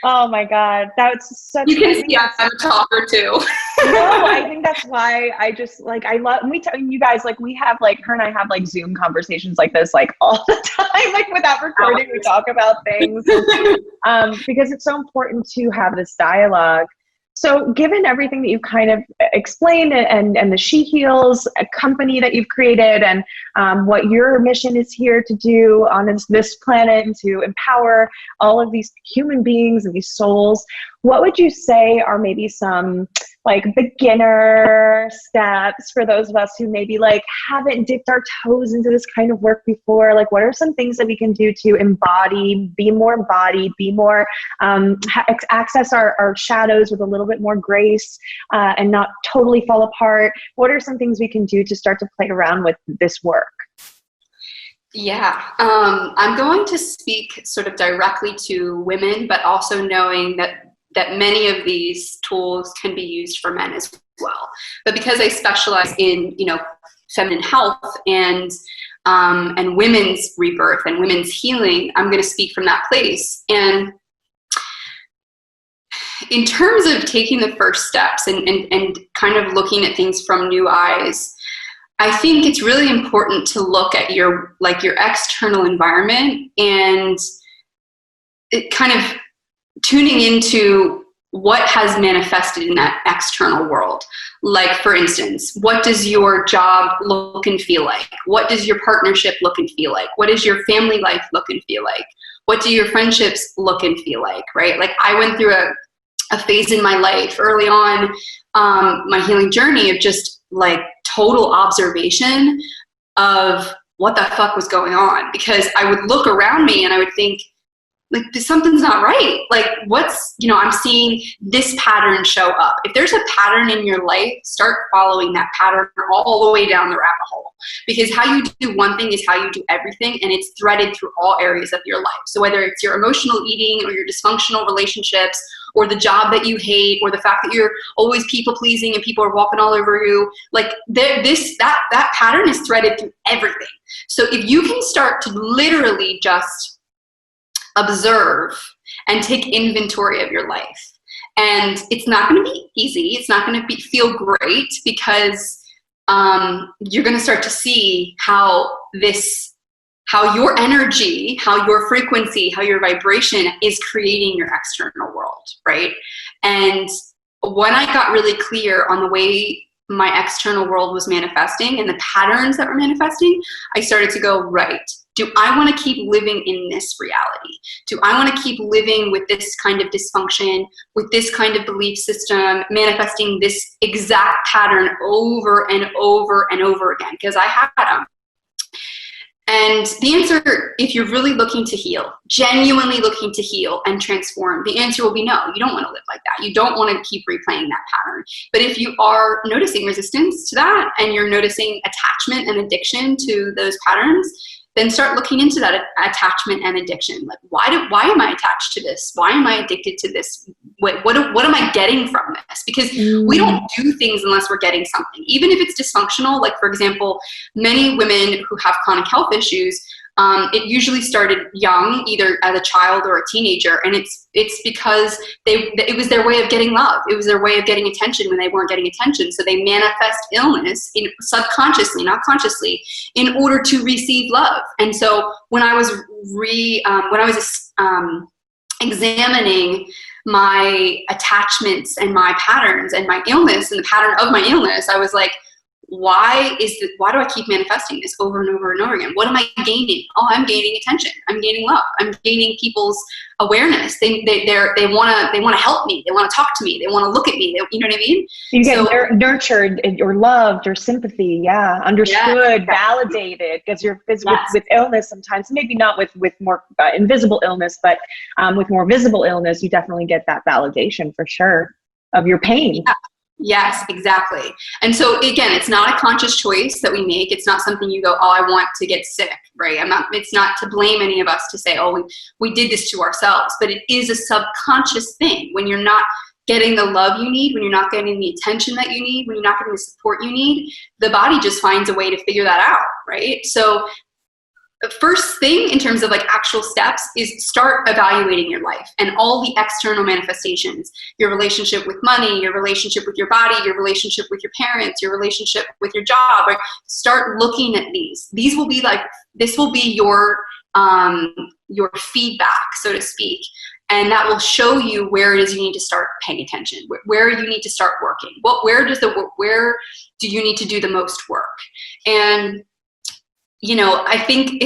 Oh my God. That's such You can see I'm a talker too. No, I think that's why I just I love, and you guys, we have her and I have Zoom conversations like this all the time, without recording, we talk about things because it's so important to have this dialogue. So given everything that you've kind of explained and the She Heals company that you've created and what your mission is here to do on this planet and to empower all of these human beings and these souls, what would you say are maybe some beginner steps for those of us who maybe haven't dipped our toes into this kind of work before? What are some things that we can do to embody, be more embodied, be more, access our shadows with a little bit more grace and not totally fall apart? What are some things we can do to start to play around with this work? Yeah, I'm going to speak sort of directly to women, but also knowing that many of these tools can be used for men as well. But because I specialize in, feminine health and and women's rebirth and women's healing, I'm going to speak from that place. And in terms of taking the first steps and kind of looking at things from new eyes, I think it's really important to look at your external environment and it kind of tuning into what has manifested in that external world. Like, for instance, what does your job look and feel like? What does your partnership look and feel like? What does your family life look and feel like? What do your friendships look and feel like, right? Like, I went through a phase in my life early on, my healing journey, of just like total observation of what the fuck was going on, because I would look around me and I would think, like, something's not right. Like, I'm seeing this pattern show up. If there's a pattern in your life, start following that pattern all the way down the rabbit hole, because how you do one thing is how you do everything, and it's threaded through all areas of your life. So whether it's your emotional eating or your dysfunctional relationships or the job that you hate or the fact that you're always people pleasing and people are walking all over you, like that pattern is threaded through everything. So if you can start to literally just observe and take inventory of your life. And it's not going to be easy. It's not going to feel great, because you're going to start to see how your energy, how your frequency, how your vibration is creating your external world, right? And when I got really clear on the way my external world was manifesting and the patterns that were manifesting, I started to go, right, do I want to keep living in this reality? Do I want to keep living with this kind of dysfunction, with this kind of belief system, manifesting this exact pattern over and over and over again? Because I had them. And the answer, if you're really looking to heal, genuinely looking to heal and transform, the answer will be no. You don't want to live like that. You don't want to keep replaying that pattern. But if you are noticing resistance to that and you're noticing attachment and addiction to those patterns, then start looking into that attachment and addiction. Like, why am I attached to this? Why am I addicted to this? What am I getting from this? Because we don't do things unless we're getting something, even if it's dysfunctional. Like, for example, many women who have chronic health issues, it usually started young, either as a child or a teenager, and it's because it was their way of getting love. It was their way of getting attention when they weren't getting attention. So they manifest illness subconsciously, not consciously, in order to receive love. And so when I was examining my attachments and my patterns and my illness and the pattern of my illness, I was like, why do I keep manifesting this over and over and over again? What am I gaining? Oh, I'm gaining attention. I'm gaining love. I'm gaining people's awareness. They want to help me. They want to talk to me. They want to look at me. You know what I mean? You get nurtured or loved or sympathy. Yeah. Understood, validated, because you're with illness sometimes, maybe not with more invisible illness, but with more visible illness, you definitely get that validation for sure of your pain. Yeah. Yes, exactly. And so again, it's not a conscious choice that we make. It's not something you go, oh, I want to get sick, right? It's not to blame any of us to say, oh, we did this to ourselves, but it is a subconscious thing. When you're not getting the love you need, when you're not getting the attention that you need, when you're not getting the support you need, the body just finds a way to figure that out, right? So the first thing in terms of like actual steps is start evaluating your life and all the external manifestations, your relationship with money, your relationship with your body, your relationship with your parents, your relationship with your job, right? Start looking at these. This will be your feedback, so to speak. And that will show you where it is you need to start paying attention, where you need to start working. Where do you need to do the most work? And I think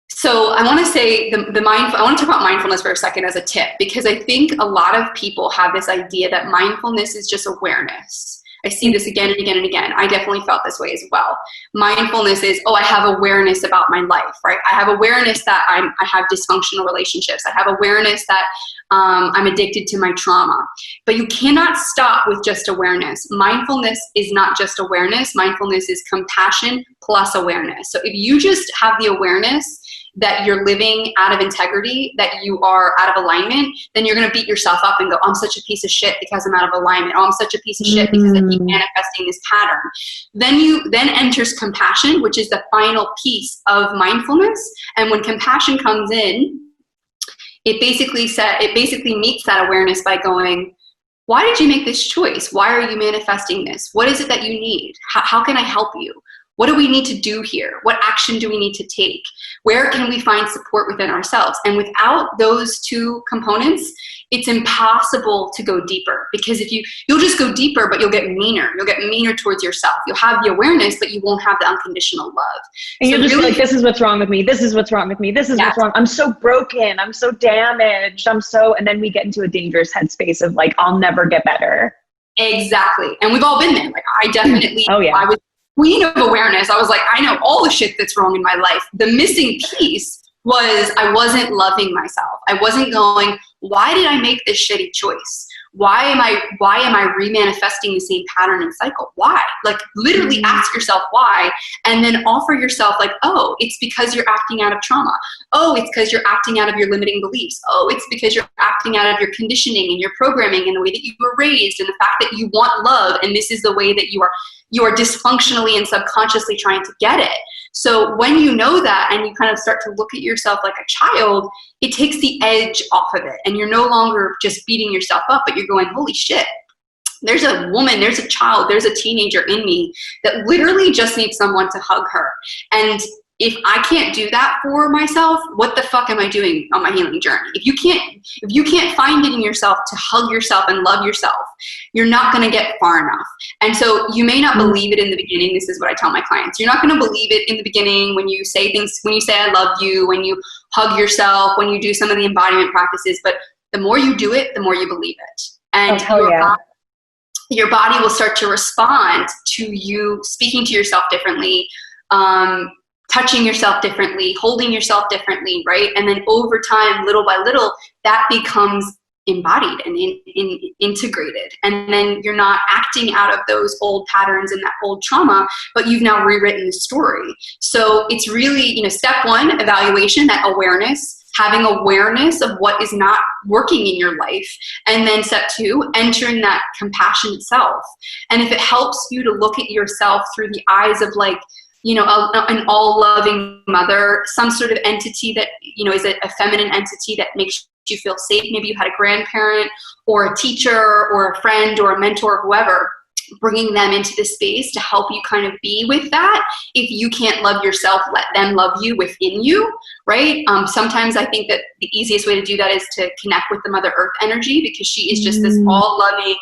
so I want to say I want to talk about mindfulness for a second as a tip, because I think a lot of people have this idea that mindfulness is just awareness. I see this again and again and again. I definitely felt this way as well. Mindfulness is, I have awareness about my life, right? I have awareness that I have dysfunctional relationships. I have awareness that I'm addicted to my trauma. But you cannot stop with just awareness. Mindfulness is not just awareness. Mindfulness is compassion plus awareness. So if you just have the awareness that you're living out of integrity, that you are out of alignment, then you're going to beat yourself up and go, I'm such a piece of shit because I'm out of alignment. Oh, I'm such a piece of shit because I keep manifesting this pattern. Then enters compassion, which is the final piece of mindfulness. And when compassion comes in, it basically meets that awareness by going, why did you make this choice? Why are you manifesting this? What is it that you need? How can I help you? What do we need to do here? What action do we need to take? Where can we find support within ourselves? And without those two components, it's impossible to go deeper, because you'll just go deeper, but you'll get meaner. You'll get meaner towards yourself. You'll have the awareness, but you won't have the unconditional love. And you'll just be like, this is what's wrong with me. This is what's wrong with me. This is what's wrong. I'm so broken. I'm so damaged. and then we get into a dangerous headspace of like, I'll never get better. Exactly. And we've all been there. Like I definitely, I was queen of awareness. I was like, I know all the shit that's wrong in my life. The missing piece was I wasn't loving myself. I wasn't going, why did I make this shitty choice? Why am I remanifesting the same pattern and cycle? Why? Like literally ask yourself why, and then offer yourself like, oh, it's because you're acting out of trauma. Oh, it's because you're acting out of your limiting beliefs. Oh, it's because you're acting out of your conditioning and your programming and the way that you were raised and the fact that you want love, and this is the way that you are dysfunctionally and subconsciously trying to get it. So when you know that and you kind of start to look at yourself like a child, it takes the edge off of it. And you're no longer just beating yourself up, but you're going, holy shit, there's a woman, there's a child, there's a teenager in me that literally just needs someone to hug her. And if I can't do that for myself, what the fuck am I doing on my healing journey? If you can't find it in yourself to hug yourself and love yourself, you're not going to get far enough. And so you may not believe it in the beginning. This is what I tell my clients. You're not going to believe it in the beginning when you say things, when you say I love you, when you hug yourself, when you do some of the embodiment practices. But the more you do it, the more you believe it. And your body will start to respond to you speaking to yourself differently, touching yourself differently, holding yourself differently, right? And then over time, little by little, that becomes embodied and integrated. And then you're not acting out of those old patterns and that old trauma, but you've now rewritten the story. So it's really, step one, evaluation, that awareness, having awareness of what is not working in your life. And then step two, entering that compassion itself. And if it helps you to look at yourself through the eyes of like, an all-loving mother, some sort of entity that, is a feminine entity that makes you feel safe. Maybe you had a grandparent or a teacher or a friend or a mentor, whoever, bringing them into this space to help you kind of be with that. If you can't love yourself, let them love you within you, right? Sometimes I think that the easiest way to do that is to connect with the Mother Earth energy, because she is just this all-loving,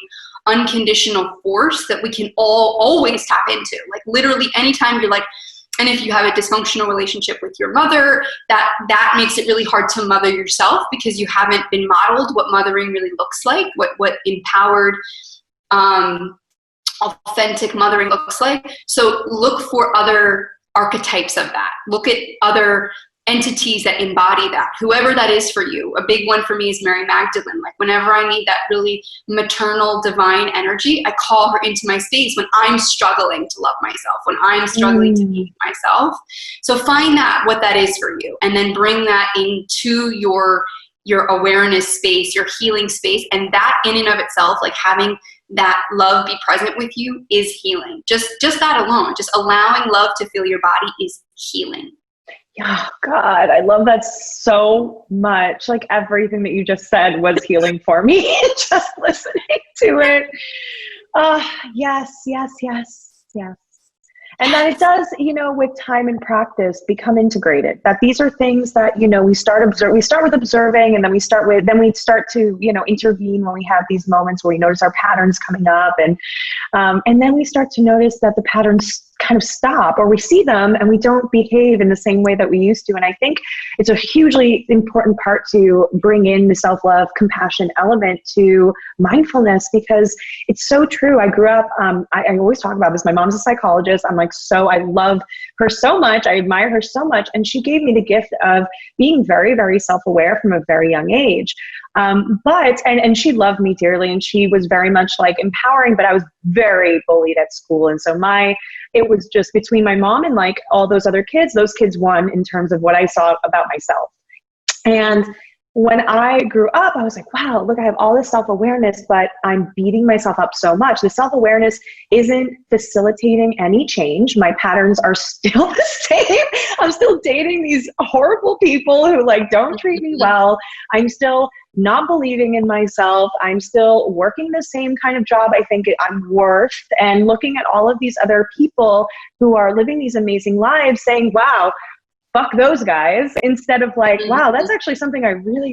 unconditional force that we can always tap into. Like literally anytime you're like, and if you have a dysfunctional relationship with your mother, that makes it really hard to mother yourself, because you haven't been modeled what mothering really looks like, what empowered, authentic mothering looks like. So look for other archetypes of that. Look at other entities that embody that, whoever that is for you. A big one for me is Mary Magdalene. Like whenever I need that really maternal divine energy, I call her into my space when I'm struggling to love myself, when I'm struggling to be myself. So find that, what that is for you, and then bring that into your awareness space, your healing space. And that in and of itself, like having that love be present with you, is healing. Just that alone, just allowing love to fill your body is healing. Oh God, I love that so much. Like everything that you just said was healing for me, just listening to it. Yes. And that it does, with time and practice, become integrated. That these are things that, we start with observing, and then we start to, intervene when we have these moments where we notice our patterns coming up, and then we start to notice that the patterns kind of stop, or we see them and we don't behave in the same way that we used to. And I think it's a hugely important part to bring in the self-love, compassion element to mindfulness, because it's so true. I grew up, I always talk about this. My mom's a psychologist. I love her so much. I admire her so much. And she gave me the gift of being very, very self-aware from a very young age. And she loved me dearly, and she was very much like empowering, but I was very bullied at school. And so it was just between my mom and like all those other kids, those kids won in terms of what I saw about myself. And when I grew up, I was like, wow, look, I have all this self-awareness, but I'm beating myself up so much. The self-awareness isn't facilitating any change. My patterns are still the same. I'm still dating these horrible people who like don't treat me well. I'm still not believing in myself. I'm still working the same kind of job I think I'm worth, and looking at all of these other people who are living these amazing lives saying, wow, fuck those guys, instead of like, wow, that's actually something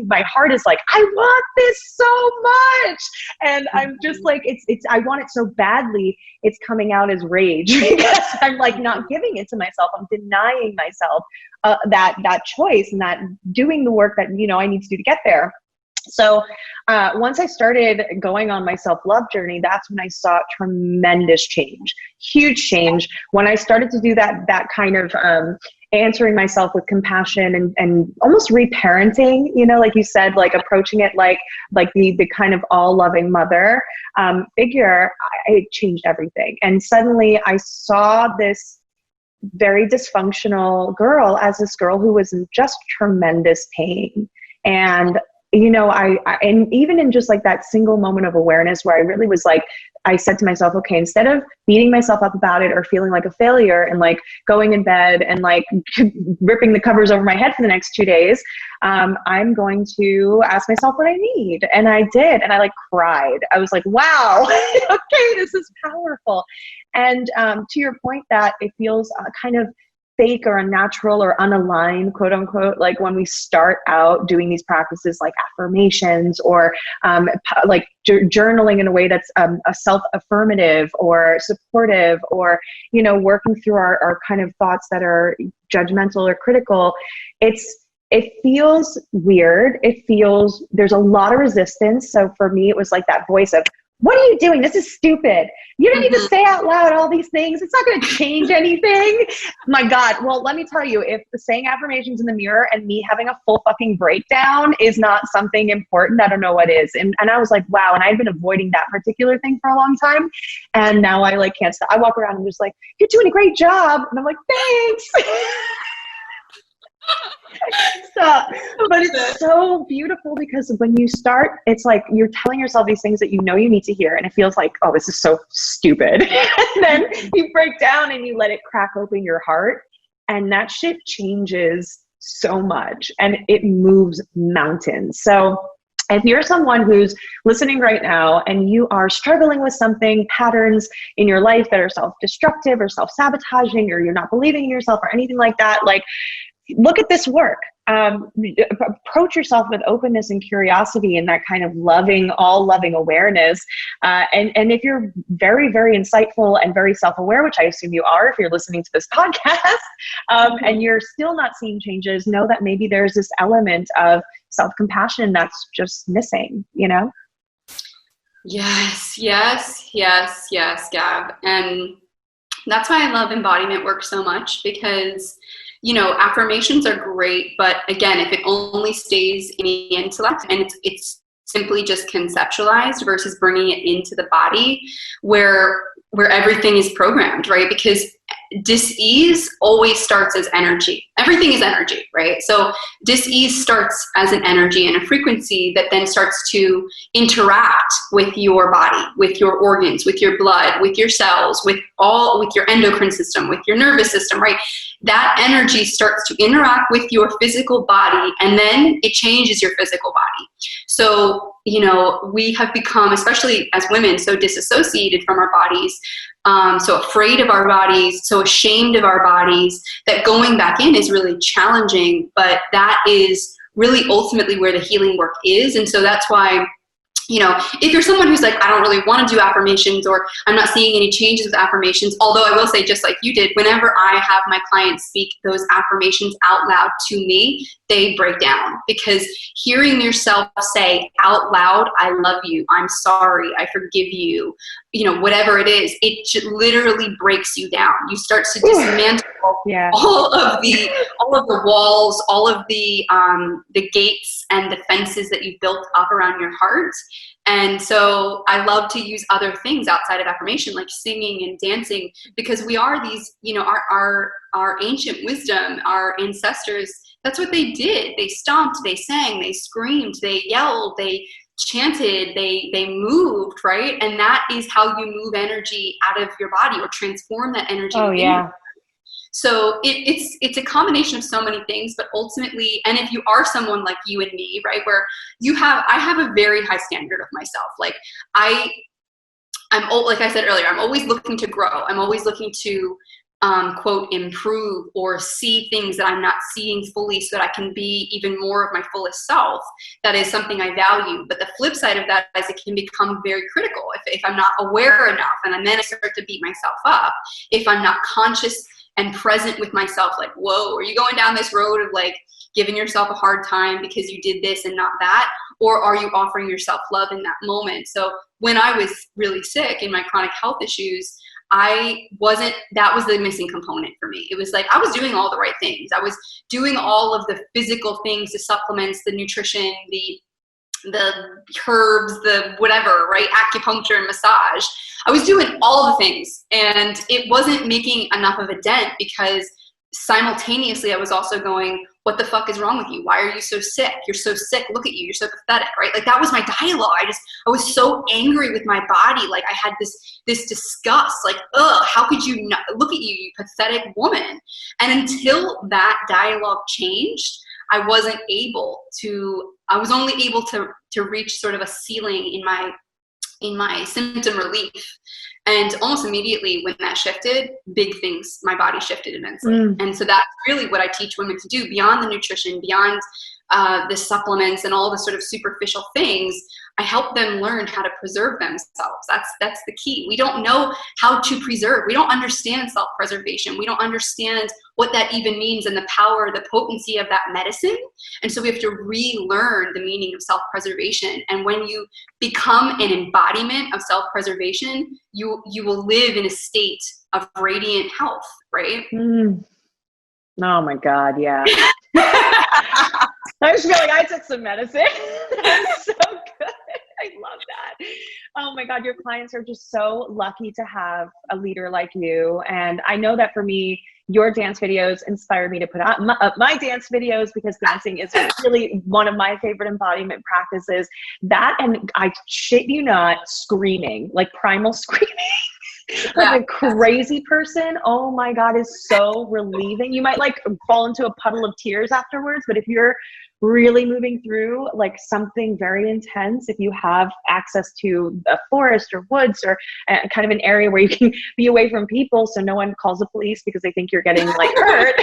my heart is like, I want this so much. And I'm just like, I want it so badly. It's coming out as rage because I'm like not giving it to myself. I'm denying myself that choice and that doing the work that, I need to do to get there. So once I started going on my self-love journey, that's when I saw tremendous change, huge change. When I started to do that kind of answering myself with compassion and almost reparenting, like you said, like approaching it like the kind of all-loving mother figure, it changed everything. And suddenly I saw this very dysfunctional girl as this girl who was in just tremendous pain. And and even in just like that single moment of awareness where I really was like, I said to myself, okay, instead of beating myself up about it or feeling like a failure and like going in bed and like ripping the covers over my head for the next 2 days, I'm going to ask myself what I need. And I did. And I like cried. I was like, wow, okay, this is powerful. And to your point that it feels kind of fake or unnatural or unaligned, quote unquote, like when we start out doing these practices like affirmations or like journaling in a way that's a self-affirmative or supportive, or working through our kind of thoughts that are judgmental or critical, it feels weird. There's a lot of resistance. So for me, it was like that voice of, what are you doing? This is stupid. You don't need to say out loud all these things. It's not going to change anything. My God. Well, let me tell you, if saying affirmations in the mirror and me having a full fucking breakdown is not something important, I don't know what is. And I was like, wow. And I've been avoiding that particular thing for a long time. And now I like can't stop. I walk around and just like, you're doing a great job. And I'm like, thanks. But it's so beautiful because when you start, it's like you're telling yourself these things that you need to hear, and it feels like, oh, this is so stupid. And then you break down and you let it crack open your heart, and that shit changes so much and it moves mountains. So if you're someone who's listening right now and you are struggling with something, patterns in your life that are self-destructive or self-sabotaging, or you're not believing in yourself or anything like that, like, look at this work. Approach yourself with openness and curiosity and that kind of all-loving awareness. And if you're very, very insightful and very self-aware, which I assume you are if you're listening to this podcast, and you're still not seeing changes, know that maybe there's this element of self-compassion that's just missing, Yes, Gab. And that's why I love embodiment work so much, because affirmations are great, but again, if it only stays in the intellect and it's simply just conceptualized versus bringing it into the body where everything is programmed, right? Because dis-ease always starts as energy. Everything is energy, right? So dis-ease starts as an energy and a frequency that then starts to interact with your body, with your organs, with your blood, with your cells, with your endocrine system, with your nervous system, right? That energy starts to interact with your physical body, and then it changes your physical body. So, we have become, especially as women, so disassociated from our bodies, so afraid of our bodies, so ashamed of our bodies, that going back in is really challenging, but that is really ultimately where the healing work is. And so that's why, if you're someone who's like, I don't really want to do affirmations, or I'm not seeing any changes with affirmations, although I will say, just like you did, whenever I have my clients speak those affirmations out loud to me, they break down, because hearing yourself say out loud, I love you, I'm sorry, I forgive you, whatever it is, it literally breaks you down. You start to dismantle all of the walls, all of the gates and the fences that you've built up around your heart. And so I love to use other things outside of affirmation, like singing and dancing, because we are these, our ancient wisdom, our ancestors, that's what they did. They stomped, they sang, they screamed, they yelled, they chanted, they moved, right? And that is how you move energy out of your body or transform that energy. Oh, yeah. So it's a combination of so many things, but ultimately, and if you are someone like you and me, right, where I have a very high standard of myself. Like like I said earlier, I'm always looking to grow. I'm always looking to quote, improve or see things that I'm not seeing fully so that I can be even more of my fullest self. That is something I value. But the flip side of that is it can become very critical if I'm not aware enough, and then I start to beat myself up. If I'm not conscious and present with myself, like, whoa, are you going down this road of like giving yourself a hard time because you did this and not that? Or are you offering yourself love in that moment? So when I was really sick in my chronic health issues, that was the missing component for me. It was like I was doing all the right things. I was doing all of the physical things, the supplements, the nutrition, the herbs, the whatever, right? Acupuncture and massage. I was doing all the things, and it wasn't making enough of a dent because simultaneously I was also going, what the fuck is wrong with you? Why are you so sick? You're so sick. Look at you. You're so pathetic, right? Like that was my dialogue. I was so angry with my body. Like I had this disgust, like, ugh, how could you not look at you, you pathetic woman? And until that dialogue changed, I was only able to reach sort of a ceiling in my symptom relief. And almost immediately when that shifted, big things, my body shifted immensely. And so that's really what I teach women to do beyond the nutrition, beyond the supplements and all the sort of superficial things. I help them learn how to preserve themselves. That's the key. We don't know how to preserve. We don't understand self-preservation. We don't understand what that even means and the power, the potency of that medicine. And so we have to relearn the meaning of self-preservation. And when you become an embodiment of self-preservation, you will live in a state of radiant health, right? Oh my God, yeah. I just feel like I took some medicine. That's so good. I love that. Oh my God, your clients are just so lucky to have a leader like you. And I know that for me, your dance videos inspired me to put up my dance videos, because dancing is really one of my favorite embodiment practices. That, and I shit you not, screaming, like primal screaming. Like a crazy person, oh my God, is so relieving. You might like fall into a puddle of tears afterwards, but if you're really moving through like something very intense, if you have access to a forest or woods or kind of an area where you can be away from people so no one calls the police because they think you're getting like hurt,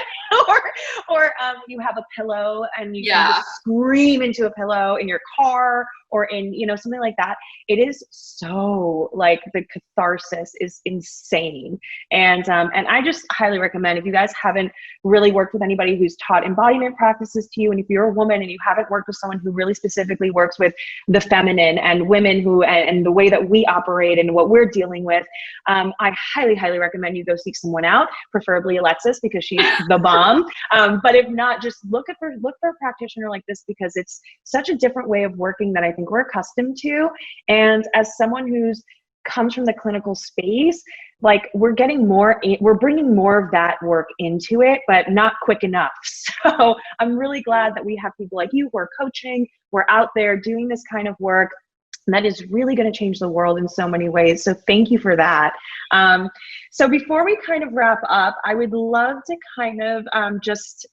or you have a pillow and you can just scream into a pillow in your car or in, something like that. It is so like the catharsis is insane. And I just highly recommend, if you guys haven't really worked with anybody who's taught embodiment practices to you, and if you're a woman and you haven't worked with someone who really specifically works with the feminine and women who, and the way that we operate and what we're dealing with, I highly, highly recommend you go seek someone out, preferably Alexis, because she's the bomb. But if not, just look for a practitioner like this, because it's such a different way of working that I think we're accustomed to. And as someone who's comes from the clinical space, like we're bringing more of that work into it, but not quick enough. So I'm really glad that we have people like you who are coaching, we're out there doing this kind of work. And that is really going to change the world in so many ways. So thank you for that. So before we kind of wrap up, I would love to kind of just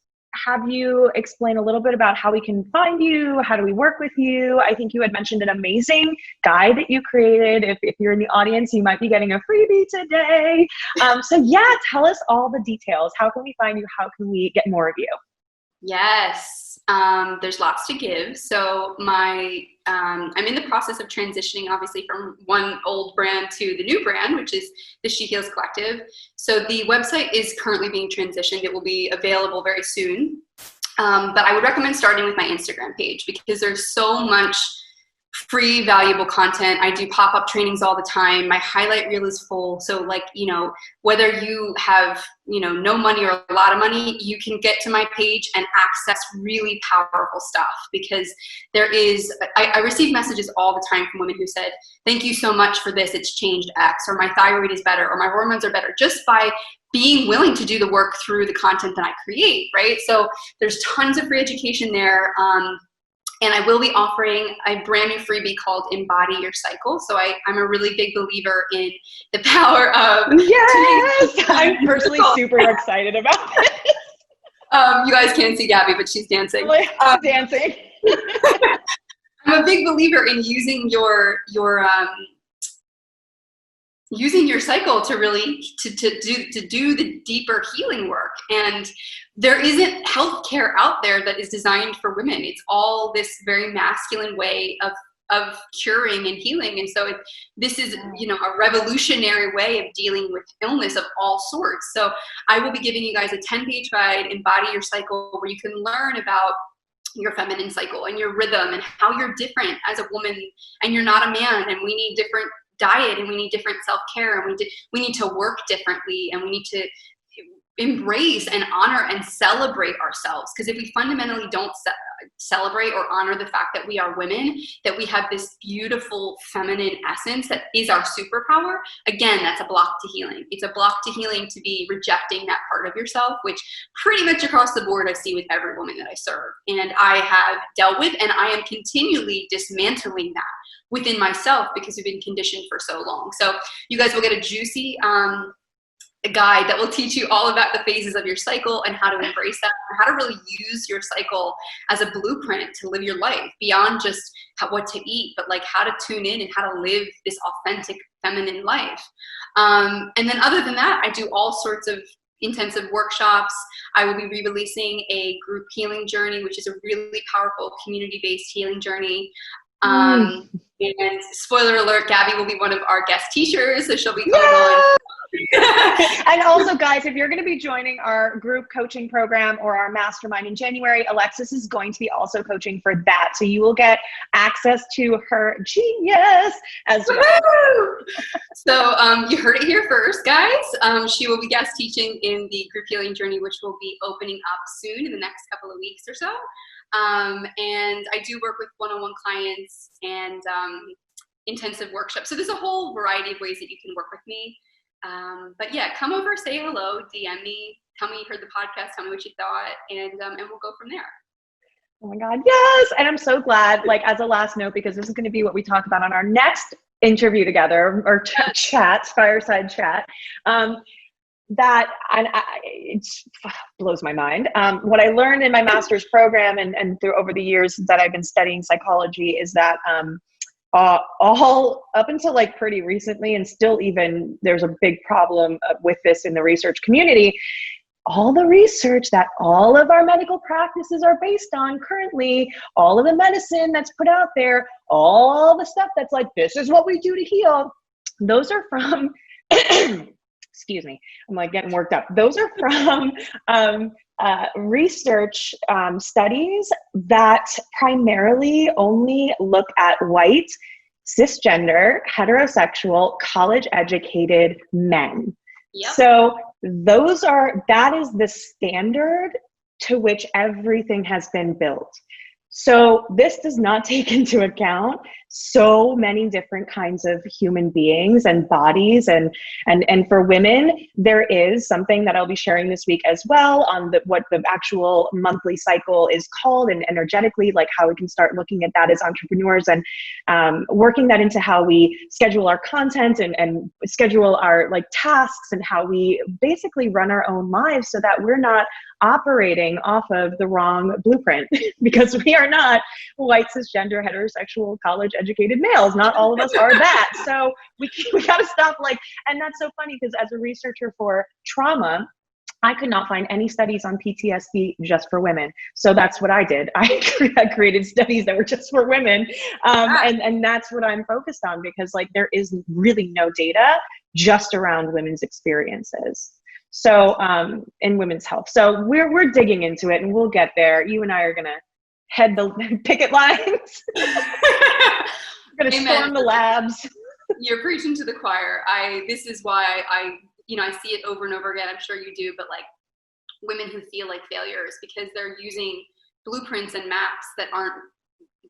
have you explain a little bit about how we can find you. How do we work with you? I think you had mentioned an amazing guide that you created. If you're in the audience, you might be getting a freebie today. So yeah, tell us all the details. How can we find you? How can we get more of you? Yes, there's lots to give. So I'm in the process of transitioning, obviously, from one old brand to the new brand, which is the She Heals Collective. So the website is currently being transitioned. It will be available very soon. But I would recommend starting with my Instagram page, because there's so much free, valuable content. I do pop-up trainings all the time. My highlight reel is full. So like, whether you have, no money or a lot of money, you can get to my page and access really powerful stuff, because I receive messages all the time from women who said, thank you so much for this. It's changed X, or my thyroid is better, or my hormones are better, just by being willing to do the work through the content that I create, right? So there's tons of free education there. And I will be offering a brand new freebie called Embody Your Cycle. So I'm a really big believer in the power of— Yes! I'm personally super excited about this. You guys can't see Gabby, but she's dancing. Dancing. I'm a big believer in using your cycle to really to do the deeper healing work. And there isn't healthcare out there that is designed for women. It's all this very masculine way of curing and healing. And so this is, a revolutionary way of dealing with illness of all sorts. So I will be giving you guys a 10-page guide, Embody Your Cycle, where you can learn about your feminine cycle and your rhythm and how you're different as a woman, and you're not a man, and we need different diet, and we need different self-care, and we need to work differently, and we need to embrace and honor and celebrate ourselves. Because if we fundamentally don't celebrate or honor the fact that we are women, that we have this beautiful feminine essence that is our superpower, again, that's a block to healing. It's a block to healing to be rejecting that part of yourself, which pretty much across the board I see with every woman that I serve. And I have dealt with, and I am continually dismantling that within myself, because we've been conditioned for so long. So you guys will get a juicy a guide that will teach you all about the phases of your cycle and how to embrace that, and how to really use your cycle as a blueprint to live your life beyond just what to eat, but like how to tune in and how to live this authentic feminine life. And then other than that, I do all sorts of intensive workshops. I will be re-releasing a group healing journey, which is a really powerful community-based healing journey. And spoiler alert, Gabby will be one of our guest teachers, so she'll be going on. And also, guys, if you're going to be joining our group coaching program or our mastermind in January, Alexis is going to be also coaching for that. So you will get access to her genius as well. So you heard it here first, guys. She will be guest teaching in the group healing journey, which will be opening up soon in the next couple of weeks or so. And I do work with one-on-one clients and intensive workshops. So there's a whole variety of ways that you can work with me. But yeah, come over, say hello, DM me, tell me you heard the podcast, tell me what you thought, and we'll go from there. Oh my God, yes! And I'm so glad, like as a last note, because this is going to be what we talk about on our next interview together, or fireside chat. It blows my mind. What I learned in my master's program and through over the years that I've been studying psychology is that all up until like pretty recently, and still even there's a big problem with this in the research community, all the research that all of our medical practices are based on currently, all of the medicine that's put out there, all the stuff that's like, this is what we do to heal, those are from excuse me, I'm like getting worked up. Those are from research studies that primarily only look at white, cisgender, heterosexual, college-educated men. Yep. So that is the standard to which everything has been built. So this does not take into account so many different kinds of human beings and bodies. And for women, there is something that I'll be sharing this week as well on what the actual monthly cycle is called, and energetically, like how we can start looking at that as entrepreneurs, and working that into how we schedule our content and schedule our like tasks, and how we basically run our own lives so that we're not operating off of the wrong blueprint because we are not white, cisgender, heterosexual, college-educated males. Not all of us are that. So we got to stop and that's so funny because as a researcher for trauma, I could not find any studies on PTSD just for women. So that's what I did. I created studies that were just for women. And that's what I'm focused on, because there is really no data just around women's experiences. So in women's health. So we're digging into it, and we'll get there. You and I are going to head the picket lines. We're going to storm the labs. You're preaching to the choir. This is why I see it over and over again. I'm sure you do, but like women who feel like failures because they're using blueprints and maps that aren't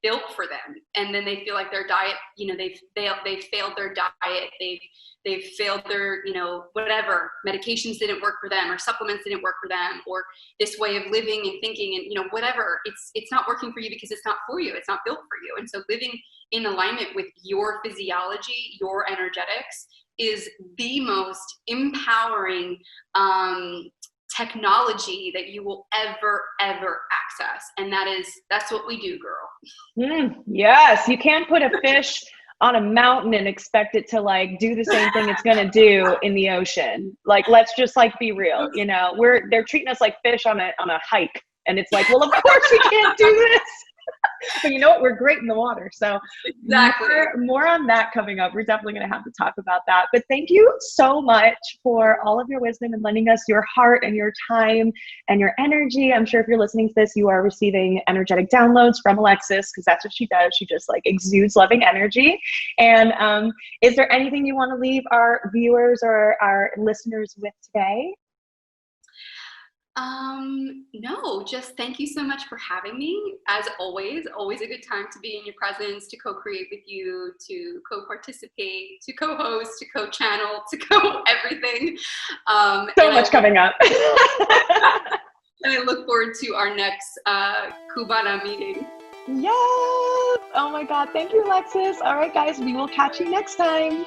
built for them, and then they feel like their diet, they've failed their diet, they've failed their, whatever, medications didn't work for them, or supplements didn't work for them, or this way of living and thinking and whatever, it's not working for you because it's not for you, it's not built for you. And so living in alignment with your physiology, your energetics, is the most empowering technology that you will ever access. And that's what we do, girl. Yes, you can't put a fish on a mountain and expect it to like do the same thing it's gonna do in the ocean. Like, let's just like be real, they're treating us like fish on a hike, and it's like, well, of course we can't do this. But you know what? We're great in the water. So exactly. More on that coming up. We're definitely going to have to talk about that. But thank you so much for all of your wisdom and lending us your heart and your time and your energy. I'm sure if you're listening to this, you are receiving energetic downloads from Alexis, because that's what she does. She just like exudes loving energy. And is there anything you want to leave our viewers or our listeners with today? No, just thank you so much for having me. As always a good time to be in your presence, to co-create with you, to co-participate, to co-host, to co-channel, to co-everything. So much coming up. And I look forward to our next Cubana meeting. Yes! Oh my God. Thank you, Alexis. All right, guys, we will catch you next time.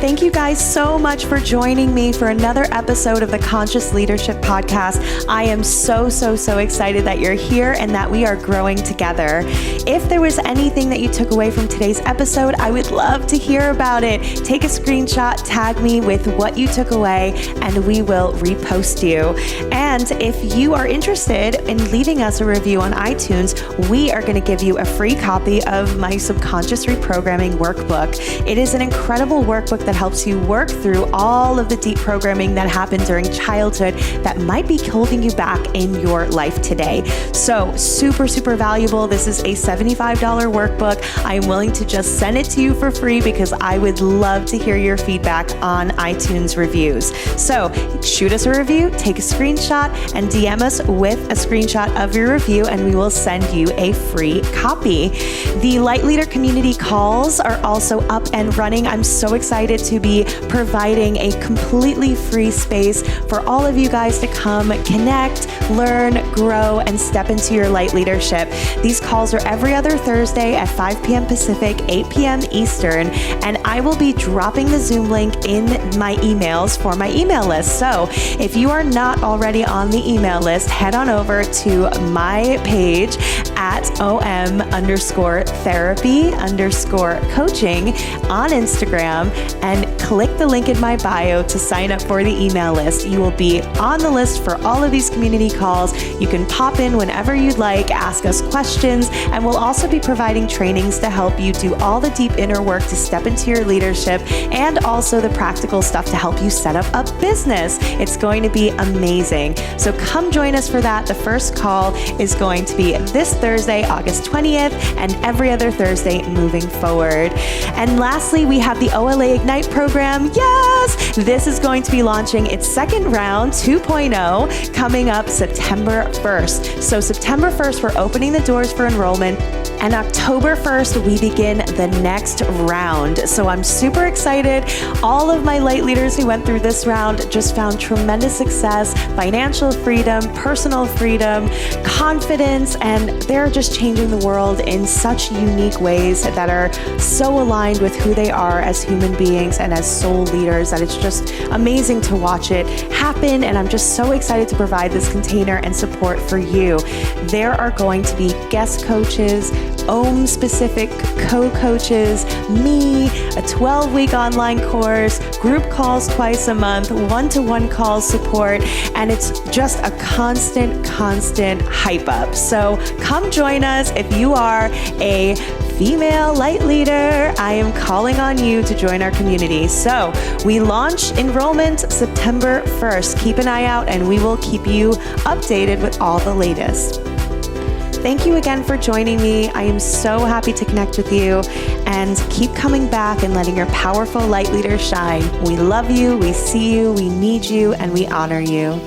Thank you guys so much for joining me for another episode of the Conscious Leadership Podcast. I am so excited that you're here and that we are growing together. If there was anything that you took away from today's episode, I would love to hear about it. Take a screenshot, tag me with what you took away, and we will repost you. And if you are interested in leaving us a review on iTunes, we are going to give you a free copy of my Subconscious Reprogramming Workbook. It is an incredible workbook that helps you work through all of the deep programming that happened during childhood that might be holding you back in your life today. So super valuable. This is a $75 workbook. I am willing to just send it to you for free because I would love to hear your feedback on iTunes reviews. So shoot us a review, take a screenshot, and DM us with a screenshot of your review, and we will send you a free copy. The Light Leader community calls are also up and running. I'm so excited to be providing a completely free space for all of you guys to come connect, learn, grow, and step into your light leadership. These calls are every other Thursday at 5 p.m. Pacific, 8 p.m. Eastern, and I will be dropping the Zoom link in my emails for my email list. So if you are not already on the email list, head on over to my page at om_therapy_coaching on Instagram and click the link in my bio to sign up for the email list. You will be on the list for all of these community calls. You can pop in whenever you'd like, ask us questions, and we'll also be providing trainings to help you do all the deep inner work to step into your leadership, and also the practical stuff to help you set up a business. It's going to be amazing. So come join us for that. The first call is going to be this Thursday, August 20th, and every other Thursday moving forward. And lastly, we have the OLA Ignite program. Yes! This is going to be launching its second round 2.0 coming up September 1st. So September 1st, we're opening the doors for enrollment, and October 1st, we begin the next round. So I'm super excited. All of my light leaders who went through this round just found tremendous success, financial freedom, personal freedom, confidence, and they're just changing the world in such unique ways that are so aligned with who they are as human beings and as soul leaders that it's just amazing to watch it happen. And I'm just so excited to provide this container and support for you. There are going to be guest coaches, OM specific co-coaches, me, a 12-week online course, group calls twice a month, one-to-one call support, and it's just a constant hype up. So come join us if you are a female light leader, I am calling on you to join our community. So we launch enrollment September 1st. Keep an eye out and we will keep you updated with all the latest. Thank you again for joining me. I am so happy to connect with you, and keep coming back and letting your powerful light leader shine. We love you, we see you, we need you, and we honor you.